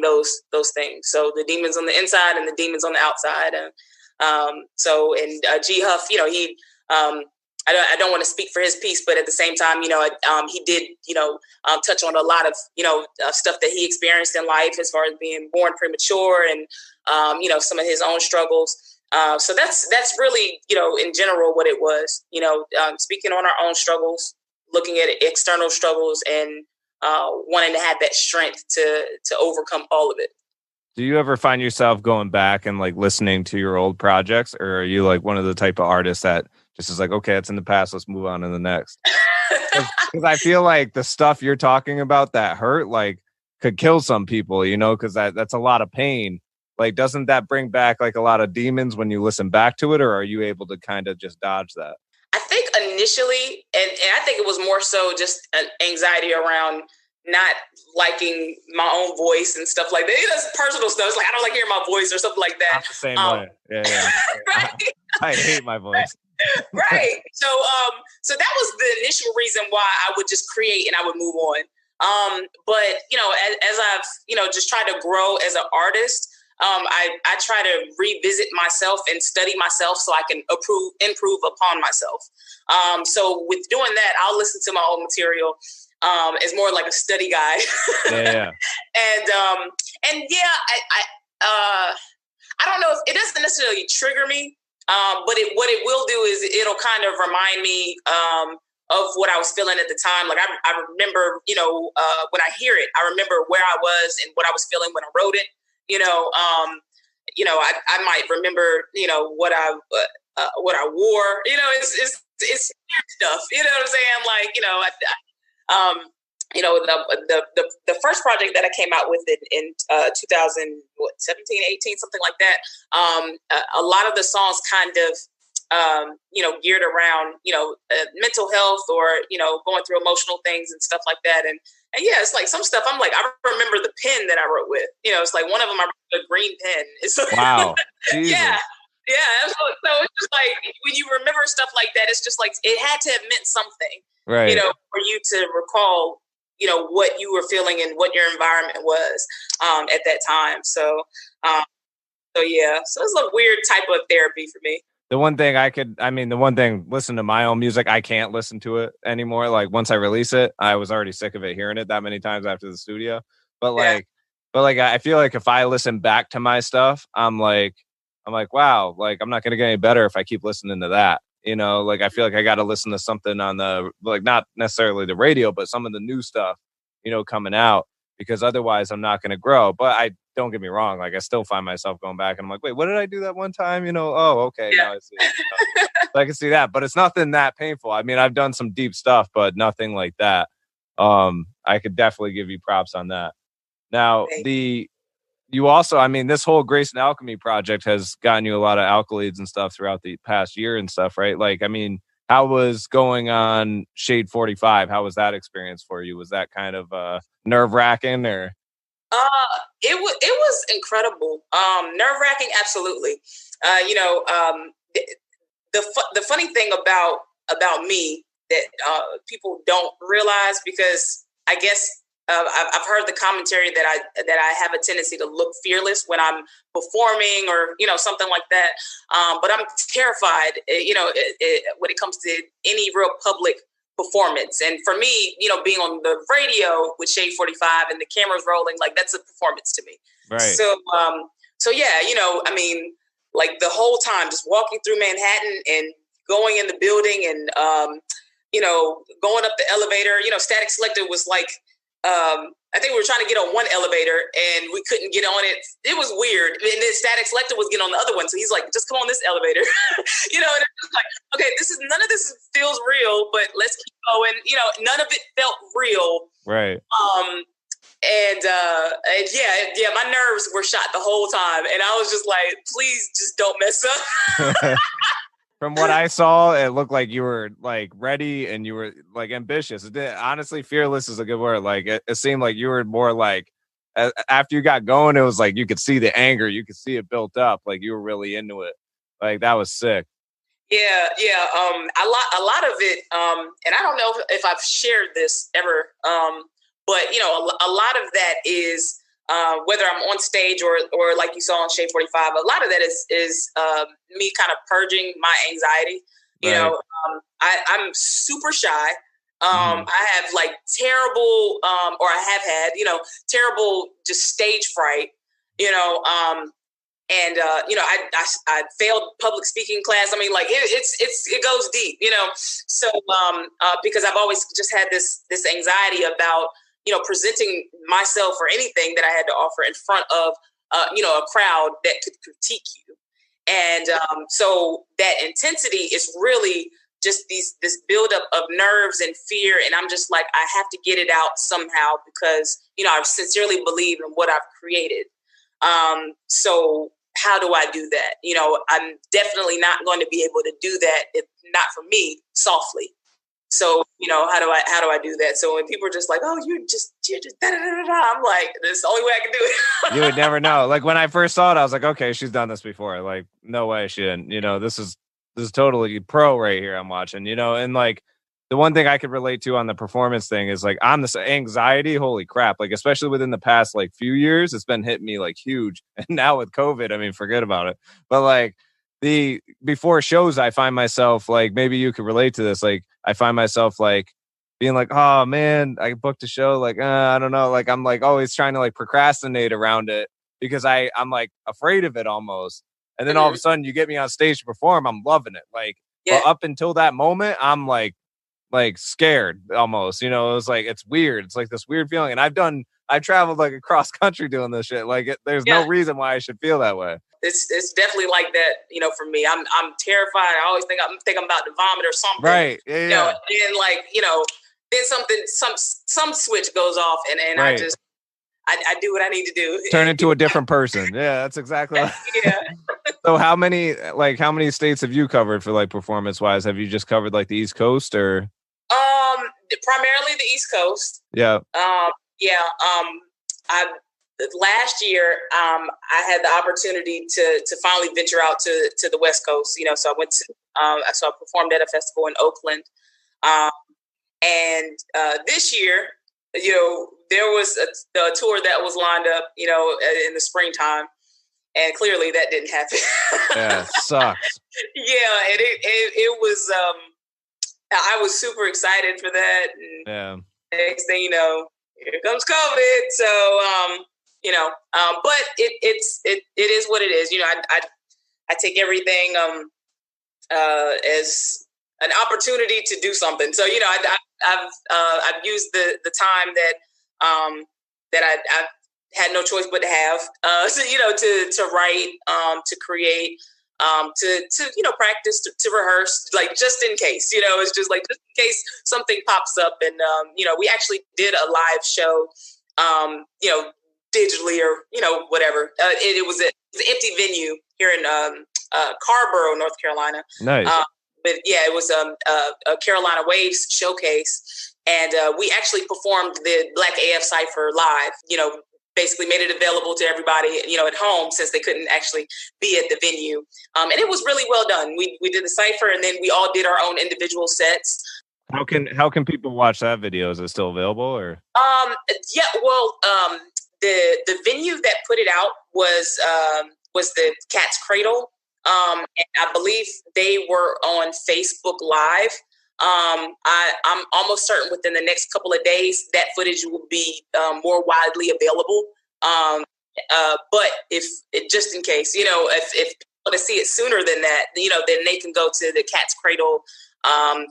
those things. So the demons on the inside and the demons on the outside. And G Huff, he I don't want to speak for his piece, but at the same time, he did touch on a lot of stuff that he experienced in life as far as being born premature and some of his own struggles. So that's really in general what it was. Speaking on our own struggles, looking at external struggles, and wanting to have that strength to overcome all of it. Do you ever find yourself going back and like listening to your old projects, or are you like one of the type of artists that just is like, okay, it's in the past, let's move on to the next? Because I feel like the stuff you're talking about that hurt, like, could kill some people, because that's a lot of pain. Like, doesn't that bring back like a lot of demons when you listen back to it, or are you able to kind of just dodge that? I think initially, and I think it was more so just an anxiety around not liking my own voice and stuff like that. It's personal stuff. It's like, I don't like hearing my voice or something like that. Not the same way. Yeah. Right? I hate my voice. Right. So that was the initial reason why I would just create and I would move on. But as I've, just tried to grow as an artist, I try to revisit myself and study myself so I can improve upon myself. So with doing that, I'll listen to my old material as more like a study guide. Yeah. And yeah, I don't know if it doesn't necessarily trigger me. But what it will do is it'll kind of remind me of what I was feeling at the time. Like I remember, when I hear it, I remember where I was and what I was feeling when I wrote it. I might remember, what I wore. It's stuff. You know what I'm saying? Like, the first project that I came out with in 2017, 18, something like that. A lot of the songs kind of geared around mental health or going through emotional things and stuff like that. And yeah, it's like some stuff I'm like, I remember the pen that I wrote with. It's like one of them I wrote a green pen. It's wow. Yeah. So it's just like when you remember stuff like that, it's just like it had to have meant something, right? For you to recall, what you were feeling and what your environment was at that time. So yeah, so it's a weird type of therapy for me. The one thing, listen to my own music, I can't listen to it anymore. Like once I release it, I was already sick of it hearing it that many times after the studio. But I feel like if I listen back to my stuff, I'm like, wow, like I'm not going to get any better if I keep listening to that. Like I feel like I got to listen to something on the, like not necessarily the radio, but some of the new stuff, coming out, because otherwise I'm not going to grow. But don't get me wrong. Like I still find myself going back and I'm like, wait, what did I do that one time? Oh, okay. Yeah. Now I see it. So I can see that, but it's nothing that painful. I mean, I've done some deep stuff, but nothing like that. I could definitely give you props on that. Now you also, this whole Grace and Alchemy project has gotten you a lot of accolades and stuff throughout the past year and stuff, right? Like, how was going on Shade 45? How was that experience for you? Was that kind of nerve-wracking or? It was incredible. Nerve-wracking, absolutely. The funny thing about me that people don't realize, because I guess I've heard the commentary that I have a tendency to look fearless when I'm performing or something like that. But I'm terrified, when it comes to any real public performance. And for me, being on the radio with Shade 45 and the cameras rolling, like that's a performance to me. Right. So yeah, like the whole time just walking through Manhattan and going in the building and going up the elevator. Static Selector was like, I think we were trying to get on one elevator and we couldn't get on it. It was weird. And then Static Selector was getting on the other one. So he's like, just come on this elevator, and it's just like, okay, none of this feels real, but let's keep going. None of it felt real. Right. And yeah, my nerves were shot the whole time. And I was just like, please just don't mess up. From what I saw, it looked like you were like ready and you were like ambitious. Honestly, fearless is a good word. Like it seemed like you were more like after you got going, it was like you could see the anger, you could see it built up. Like you were really into it. Like that was sick. Yeah. A lot of it. And I don't know if I've shared this ever. But a lot of that is. Whether I'm on stage or like you saw on Shade 45, a lot of that is me kind of purging my anxiety. I'm super shy. I have like terrible, or I have had, terrible just stage fright. I failed public speaking class. It goes deep. So because I've always just had this anxiety about. Presenting myself or anything that I had to offer in front of, a crowd that could critique you. And so that intensity is really just this buildup of nerves and fear. And I'm just like, I have to get it out somehow because, I sincerely believe in what I've created. So how do I do that? I'm definitely not going to be able to do that if not for me softly. So, how do I do that? So when people are just like, oh, you're just da da da da, I'm like, this is the only way I can do it. You would never know. Like when I first saw it, I was like, okay, she's done this before. Like, no way she didn't. This is totally pro right here. I'm watching. And like the one thing I could relate to on the performance thing is like on this anxiety. Holy crap! Like especially within the past like few years, it's been hitting me like huge. And now with COVID, forget about it. But like. Before shows, I find myself like, maybe you could relate to this. Like I find myself like being like, oh man, I booked a show. Like, I don't know. Like I'm like always trying to like procrastinate around it because I'm like afraid of it almost. And then all of a sudden you get me on stage to perform. I'm loving it. Like, Yeah. up until that moment, I'm like scared almost, you know. It's like, it's weird. It's like this weird feeling. And I've traveled like across country doing this shit. Like, there's no reason why I should feel that way. It's definitely like that, you know, for me. I'm terrified. I always think I'm about to vomit or something. Right. Yeah. You know, and like, you know, then some switch goes off and right. I do what I need to do. Turn into a different person. Yeah, that's exactly what. Yeah. So how many states have you covered for like performance wise? Have you just covered like the East Coast or? Primarily the East Coast. Yeah. Last year, I had the opportunity to finally venture out to the West Coast. You know, so I went to so I performed at a festival in Oakland, and this year, you know, there was a tour that was lined up, you know, in the springtime, and clearly that didn't happen. Yeah, it sucks. Yeah, and it was. I was super excited for that. And yeah. Next thing you know, here comes COVID. So, you know, but it is what it is. You know, I take everything as an opportunity to do something. So, you know, I've used the time that I've had no choice but to have. So, you know, to write, to create. To you know, practice, to rehearse, like just in case, you know, it's just like just in case something pops up. And you know, we actually did a live show, you know, digitally or, you know, whatever. It was an empty venue here in Carborough, North Carolina. Nice. But yeah, it was a Carolina Waves showcase, and we actually performed the Black AF Cypher live. You know, basically made it available to everybody, you know, at home, since they couldn't actually be at the venue. And it was really well done. We did the cypher, and then we all did our own individual sets. How can people watch that video? Is it still available or? Yeah, well, the venue that put it out was the Cat's Cradle. And I believe they were on Facebook Live. I'm almost certain within the next couple of days that footage will be more widely available. But if just in case, you know, if you want to see it sooner than that, you know, then they can go to the Cat's Cradle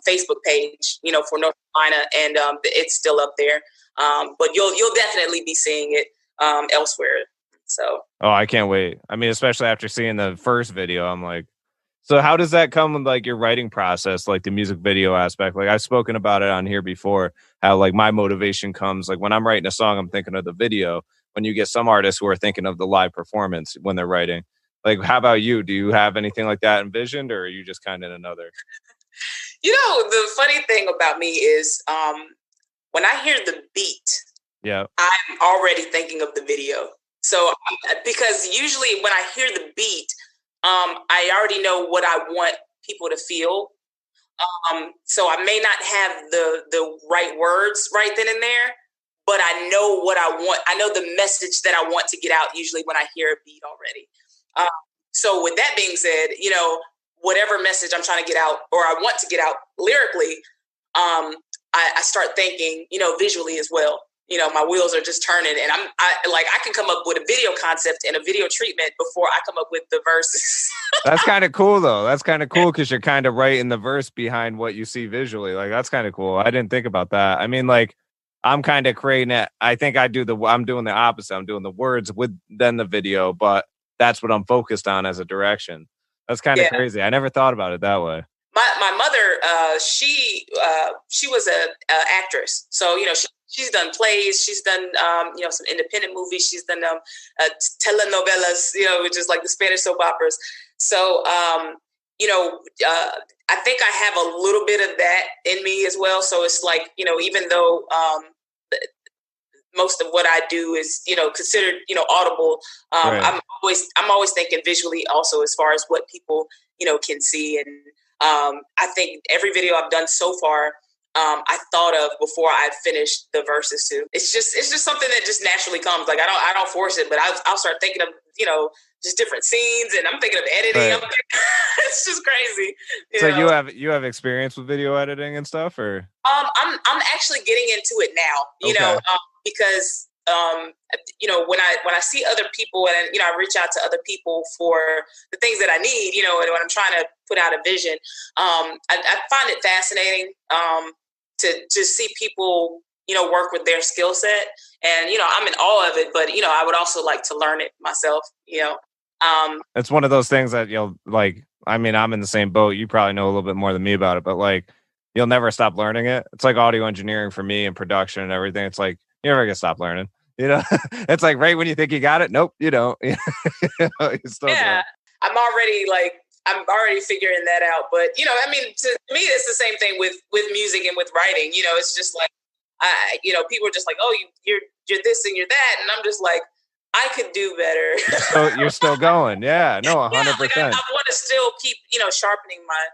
Facebook page, you know, for North Carolina, and it's still up there. But you'll definitely be seeing it elsewhere. So. Oh, I can't wait. I mean, especially after seeing the first video, I'm like. So how does that come with like your writing process, like the music video aspect? Like I've spoken about it on here before, how like my motivation comes like when I'm writing a song, I'm thinking of the video. When you get some artists who are thinking of the live performance when they're writing. Like, how about you? Do you have anything like that envisioned, or are you just kind of another? You know, the funny thing about me is when I hear the beat, yeah, I'm already thinking of the video. So because usually when I hear the beat, I already know what I want people to feel. So I may not have the right words right then and there, but I know what I want. I know the message that I want to get out usually when I hear a beat already. So with that being said, you know, whatever message I'm trying to get out or I want to get out lyrically, I start thinking, you know, visually as well. You know, my wheels are just turning, and I can come up with a video concept and a video treatment before I come up with the verses. That's kind of cool, though. That's kind of cool because you're kind of writing the verse behind what you see visually. Like, that's kind of cool. I didn't think about that. I mean, like, I'm kind of creating it. I think I'm doing the opposite. I'm doing the words with then the video, but that's what I'm focused on as a direction. That's kind of crazy. I never thought about it that way. My mother, she was a actress, so you know she's done plays, she's done you know, some independent movies, she's done telenovelas, you know, which is like the Spanish soap operas. So you know, I think I have a little bit of that in me as well. So it's like, you know, even though most of what I do is, you know, considered, you know, audible, right. I'm always thinking visually also as far as what people, you know, can see. And I think every video I've done so far, I thought of before I finished the verses too. It's just something that just naturally comes. Like I don't force it, but I'll start thinking of, you know, just different scenes, and I'm thinking of editing. Right. It's just crazy. So you have experience with video editing and stuff, or? I'm actually getting into it now. You know, because when I see other people and, I reach out to other people for the things that I need, and when I'm trying to put out a vision, I find it fascinating to see people, work with their skill set. And, I'm in awe of it, but, I would also like to learn it myself, It's one of those things that I'm in the same boat. You probably know a little bit more than me about it, but like, you'll never stop learning it. It's like audio engineering for me and production and everything. It's like, you're never gonna stop learning. It's like right when you think you got it, nope, you don't. You still yeah, don't. I'm already figuring that out. But to me, it's the same thing with music and with writing. It's just like people are just like, oh, you're this and you're that, and I'm just like, I could do better. So you're still going, yeah, no, 100%. I want to still keep sharpening my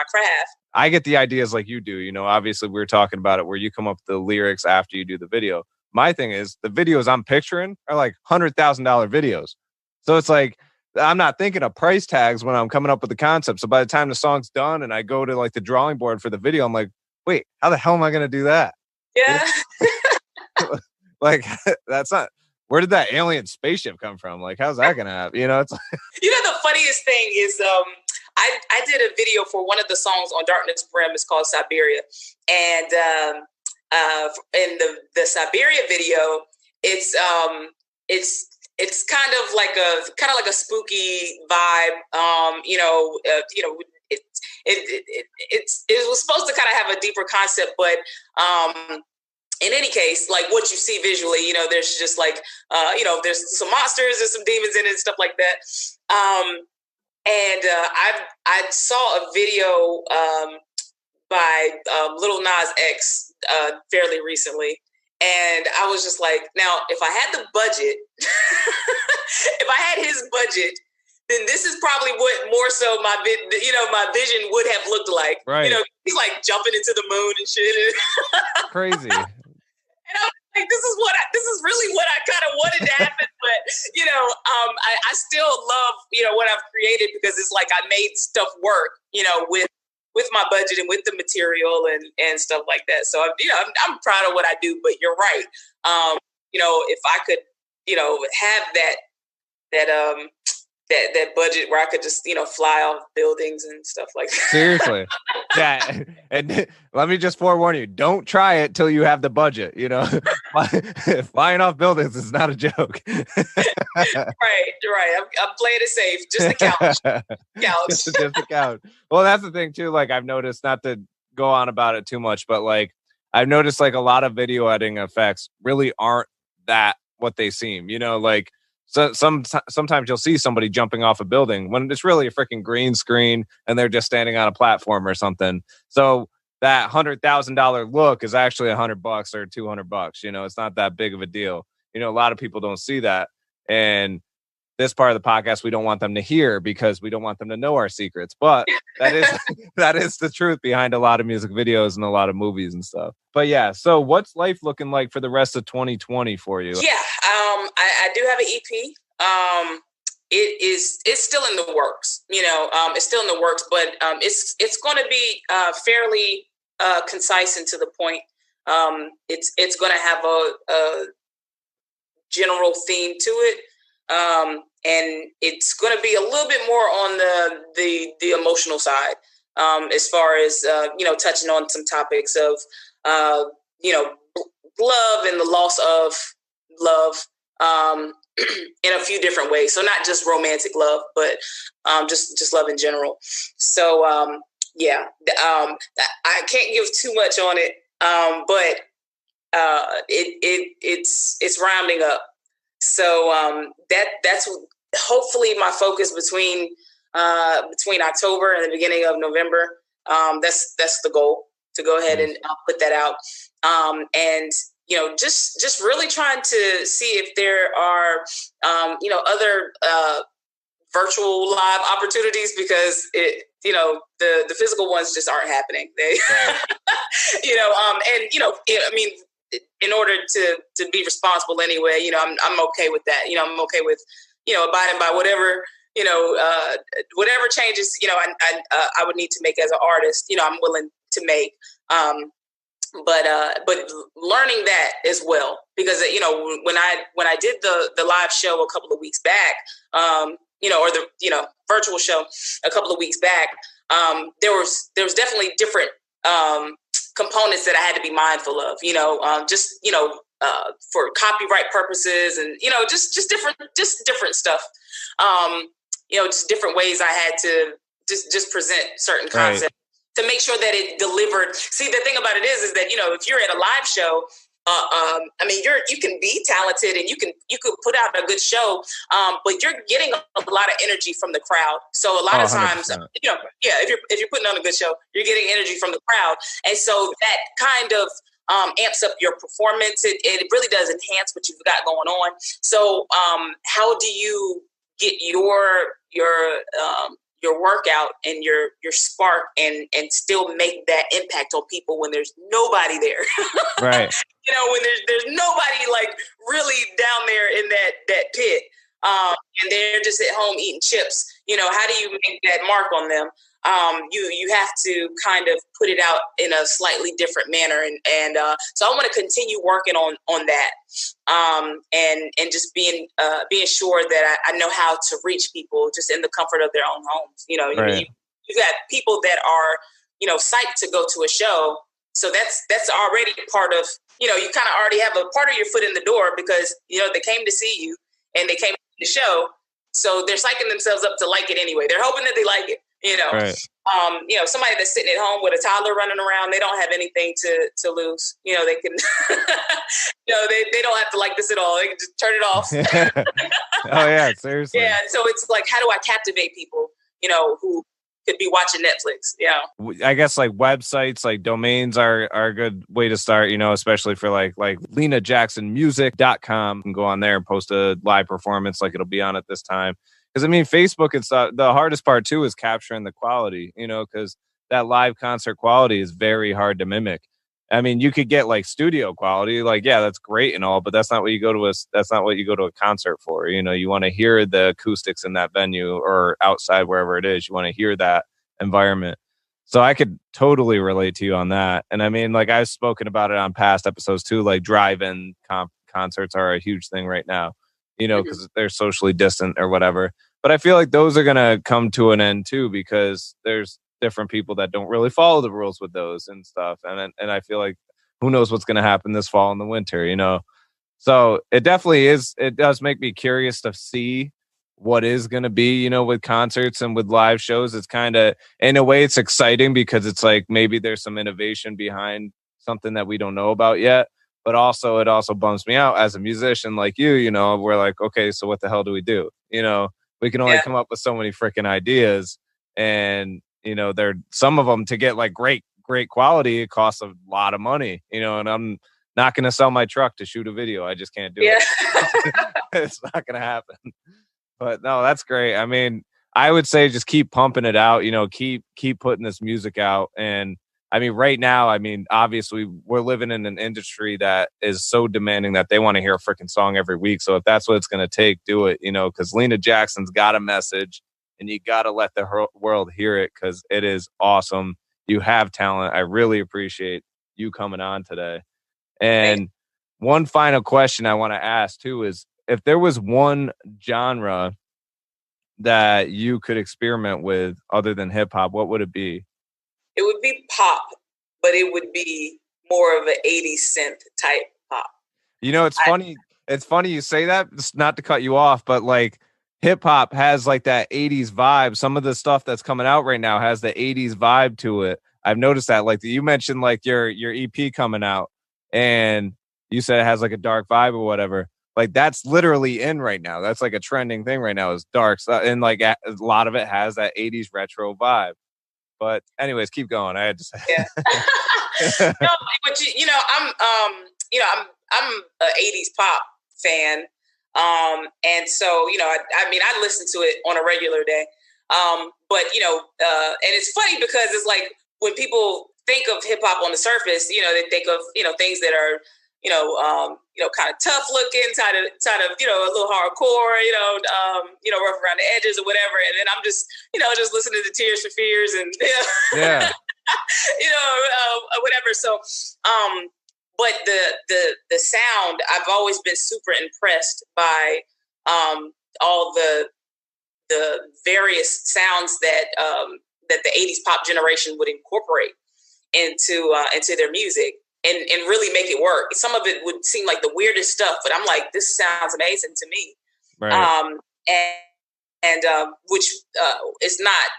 craft. I get the ideas like you do. Obviously we were talking about it where you come up with the lyrics after you do the video. My thing is the videos I'm picturing are like $100,000 videos. So it's like, I'm not thinking of price tags when I'm coming up with the concept. So by the time the song's done and I go to like the drawing board for the video, I'm like, wait, how the hell am I going to do that? Yeah. Like, that's not, where did that alien spaceship come from? Like, how's that going to happen? It's like, the funniest thing is, I did a video for one of the songs on Darkness Brim. It's called Siberia. And in the Siberia video, it's kind of like a spooky vibe. It was supposed to kind of have a deeper concept, but in any case, like what you see visually, there's just like there's some monsters and some demons in it and stuff like that. And I saw a video by Lil Nas X fairly recently, and I was just like, now, if I had the budget, if I had his budget, then this is probably what more so my vision would have looked like. Right. He's like jumping into the moon and shit. Crazy. And I was like, this is really what I kind of wanted to happen. But, I still love, what I've created because it's like I made stuff work, with my budget and with the material and stuff like that. So, I'm proud of what I do, but you're right. If I could, have that budget where I could just, fly off buildings and stuff like that. Seriously. Yeah. And let me just forewarn you, don't try it till you have the budget, Flying off buildings is not a joke. Right. I'm playing it safe. Just the couch. Just the couch. Well, that's the thing too. Like I've noticed, not to go on about it too much, but like I've noticed like a lot of video editing effects really aren't that what they seem, like, so sometimes you'll see somebody jumping off a building when it's really a freaking green screen and they're just standing on a platform or something. So that $100,000 look is actually $100 or $200. It's not that big of a deal. A lot of people don't see that. And this part of the podcast, we don't want them to hear because we don't want them to know our secrets. But that is the truth behind a lot of music videos and a lot of movies and stuff. But yeah, so what's life looking like for the rest of 2020 for you? Yeah, I do have an EP. It's still in the works. It's still in the works, but it's going to be fairly concise and to the point. It's going to have a general theme to it. And it's going to be a little bit more on the emotional side, as far as, touching on some topics of, love and the loss of love, in a few different ways. So not just romantic love, but, just love in general. So, I can't give too much on it. But, it's rounding up. So that's hopefully my focus between October and the beginning of November. That's the goal, to go ahead and put that out. And just really trying to see if there are other virtual live opportunities, because the physical ones just aren't happening. They, in order to be responsible anyway, I'm okay with that. I'm okay with, abiding by whatever, whatever changes, I would need to make as an artist, I'm willing to make. but learning that as well, because when I did the live show a couple of weeks back, or the virtual show a couple of weeks back, there was definitely different components that I had to be mindful of, for copyright purposes, and just different stuff, just different ways I had to just present certain concepts. Right. To make sure that it delivered. See, the thing about it is that, if you're at a live show, you can be talented and you could put out a good show, but you're getting a lot of energy from the crowd. So a lot of times, if you're putting on a good show, you're getting energy from the crowd. And so that kind of amps up your performance. It really does enhance what you've got going on. So how do you get your workout and your spark and still make that impact on people when there's nobody there? Right. When there's nobody like really down there in that pit, and they're just at home eating chips. How do you make that mark on them? You have to kind of put it out in a slightly different manner, and so I want to continue working on that, and just being sure that I know how to reach people just in the comfort of their own homes. Right. You've got people that are psyched to go to a show, so that's already part of you kind of already have a part of your foot in the door, because they came to see you and they came to the show, so they're psyching themselves up to like it anyway. They're hoping that they like it. Right. Somebody that's sitting at home with a toddler running around, they don't have anything to lose. They can, they don't have to like this at all. They can just turn it off. Oh yeah, seriously. Yeah. So it's like, how do I captivate people, who could be watching Netflix? Yeah. I guess like websites, like domains are a good way to start, especially for like Lena Jackson music.com. You can go on there and post a live performance like it'll be on at this time. Because, Facebook and stuff, the hardest part, too, is capturing the quality, because that live concert quality is very hard to mimic. You could get, like, studio quality. Like, yeah, that's great and all, but that's not what you go to a concert for. You want to hear the acoustics in that venue or outside, wherever it is. You want to hear that environment. So I could totally relate to you on that. And, like, I've spoken about it on past episodes, too. Like, drive-in concerts are a huge thing right now, because they're socially distant or whatever. But I feel like those are going to come to an end too, because there's different people that don't really follow the rules with those and stuff. And I feel like who knows what's going to happen this fall and the winter, So it definitely is. It does make me curious to see what is going to be, with concerts and with live shows. It's kind of, in a way, it's exciting because it's like maybe there's some innovation behind something that we don't know about yet. But also, it also bums me out as a musician like you, we're like, okay, so what the hell do we do? We can only come up with so many freaking ideas. And, some of them to get like great quality, it costs a lot of money, and I'm not going to sell my truck to shoot a video. I just can't do it. It's not going to happen. But no, that's great. I would say just keep pumping it out, keep putting this music out. And right now, obviously we're living in an industry that is so demanding that they want to hear a freaking song every week. So if that's what it's going to take, do it, because Lena Jackson's got a message and you got to let the world hear it, because it is awesome. You have talent. I really appreciate you coming on today. And one final question I want to ask too is, if there was one genre that you could experiment with other than hip hop, what would it be? It would be pop, but it would be more of an 80s synth type pop. It's funny. It's funny you say that, not to cut you off, but like hip hop has like that 80s vibe. Some of the stuff that's coming out right now has the 80s vibe to it. I've noticed that. Like you mentioned, like your EP coming out, and you said it has like a dark vibe or whatever. Like that's literally in right now. That's like a trending thing right now, is dark. And like a lot of it has that 80s retro vibe. But anyways, keep going. I had to say. Yeah. No, but I'm a 80s pop fan. And so, I listen to it on a regular day. But and it's funny because it's like when people think of hip hop on the surface, they think of, things that are, kind of tough looking, kind of, a little hardcore, rough around the edges or whatever. And then I'm just, just listening to Tears for Fears and, yeah. Whatever. So, but the sound, I've always been super impressed by all the various sounds that that the 80s pop generation would incorporate into their music and really make it work. Some of it would seem like the weirdest stuff, but I'm like, this sounds amazing to me. Right. Which is not,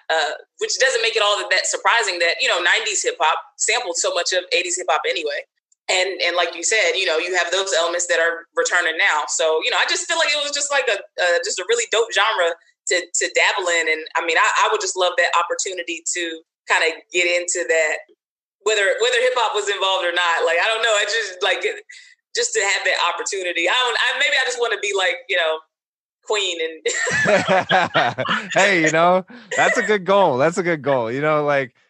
which doesn't make it all that surprising that, 90s hip hop sampled so much of 80s hip hop anyway. And like you said, you have those elements that are returning now. So, I just feel like it was just like a really dope genre to dabble in. And I mean, I would just love that opportunity to kind of get into that, whether hip hop was involved or not. Like, I don't know. I just like it, just to have that opportunity. Maybe I just want to be like, Queen and hey, that's a good goal. That's a good goal.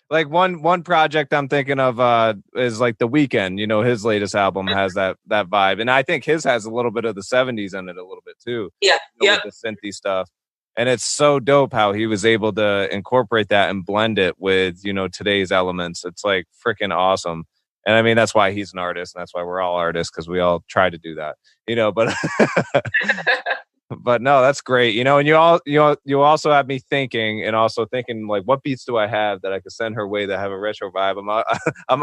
Like one project I'm thinking of is like The Weeknd. His latest album has that vibe, and I think his has a little bit of the 70s in it a little bit too. Yeah, with the synthy stuff, and it's so dope how he was able to incorporate that and blend it with today's elements. It's like freaking awesome. And I mean, that's why he's an artist, and that's why we're all artists, because we all try to do that. But but no, that's great. And you also have me thinking, and also thinking like, what beats do I have that I could send her way that have a retro vibe? I'm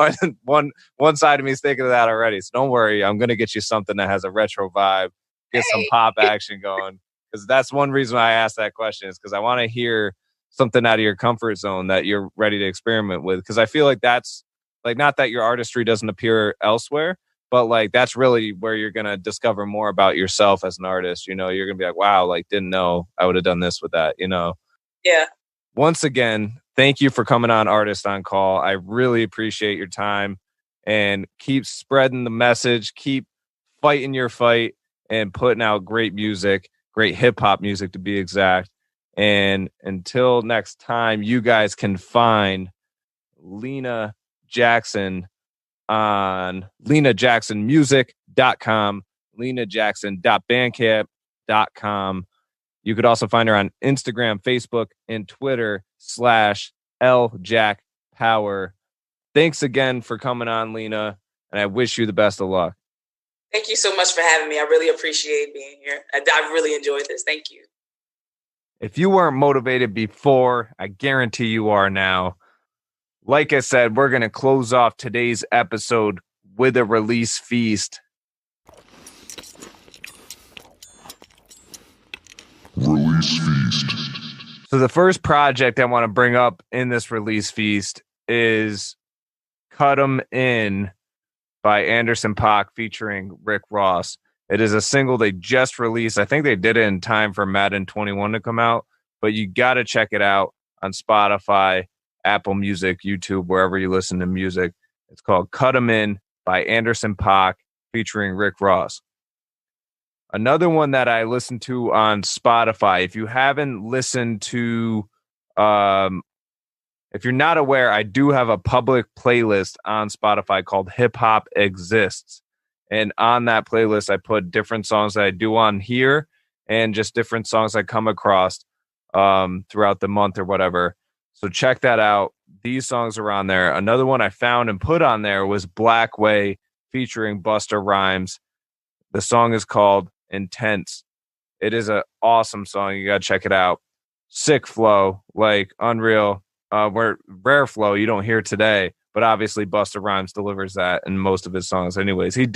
one side of me is thinking of that already. So don't worry, I'm gonna get you something that has a retro vibe, get some pop action going. Because that's one reason why I asked that question, is because I want to hear something out of your comfort zone that you're ready to experiment with. Because I feel like that's like, not that your artistry doesn't appear elsewhere, but like that's really where you're going to discover more about yourself as an artist. You're going to be like, wow, like didn't know I would have done this with that, Yeah. Once again, thank you for coming on Artist on Call. I really appreciate your time, and keep spreading the message, keep fighting your fight and putting out great music, great hip hop music to be exact. And until next time, you guys can find Lena Jackson on lenajacksonmusic.com, lenajackson.bandcamp.com. You could also find her on Instagram, Facebook, and Twitter /LJackPower. Thanks again for coming on, Lena, and I wish you the best of luck. Thank you so much for having me. I really appreciate being here. I really enjoyed this. Thank you. If you weren't motivated before, I guarantee you are now. Like I said, we're going to close off today's episode with a release feast. Release feast. So the first project I want to bring up in this release feast is Cut 'Em In by Anderson .Paak featuring Rick Ross. It is a single they just released. I think they did it in time for Madden 21 to come out, but you got to check it out on Spotify, Apple Music, YouTube, wherever you listen to music. It's called Cut 'Em In by Anderson .Paak featuring Rick Ross. Another one that I listened to on Spotify, if you haven't listened to, if you're not aware, I do have a public playlist on Spotify called Hip Hop Exists. And on that playlist, I put different songs that I do on here and just different songs I come across throughout the month or whatever. So check that out. These songs are on there. Another one I found and put on there was Black Way featuring Busta Rhymes. The song is called Intense. It is an awesome song. You got to check it out. Sick flow, like unreal. Rare flow you don't hear today, but obviously Busta Rhymes delivers that in most of his songs anyways. He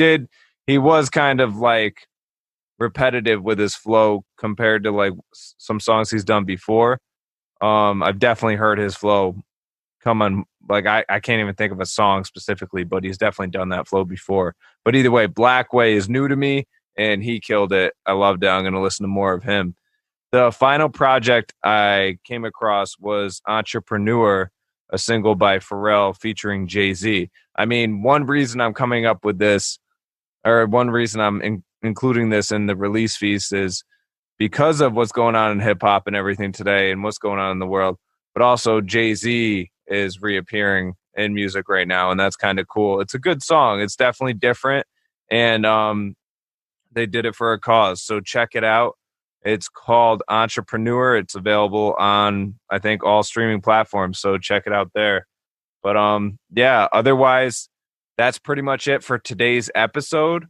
was kind of like repetitive with his flow compared to like some songs he's done before. I've definitely heard his flow come on, like I can't even think of a song specifically, but he's definitely done that flow before. But either way, Black Way is new to me and he killed it. I loved it. I'm going to listen to more of him. The final project I came across was Entrepreneur, a single by Pharrell featuring Jay-Z. I mean, one reason I'm coming up with this, or one reason I'm including this in the release feast, is because of what's going on in hip-hop and everything today and what's going on in the world. But also Jay-Z is reappearing in music right now, and that's kind of cool. It's a good song. It's definitely different, and they did it for a cause. So check it out. It's called Entrepreneur. It's available on, I think, all streaming platforms. So check it out there. But yeah, otherwise, that's pretty much it for today's episode.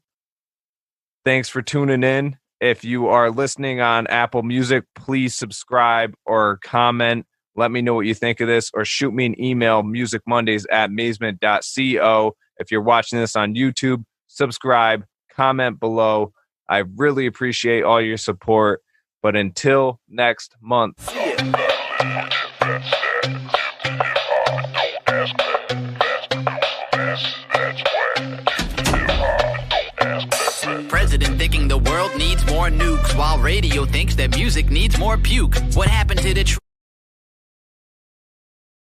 Thanks for tuning in. If you are listening on Apple Music, please subscribe or comment. Let me know what you think of this, or shoot me an email, musicmondays@mazement.co. If you're watching this on YouTube, subscribe, comment below. I really appreciate all your support. But until next month. President thinking the world needs more nukes, while radio thinks that music needs more puke. What happened to the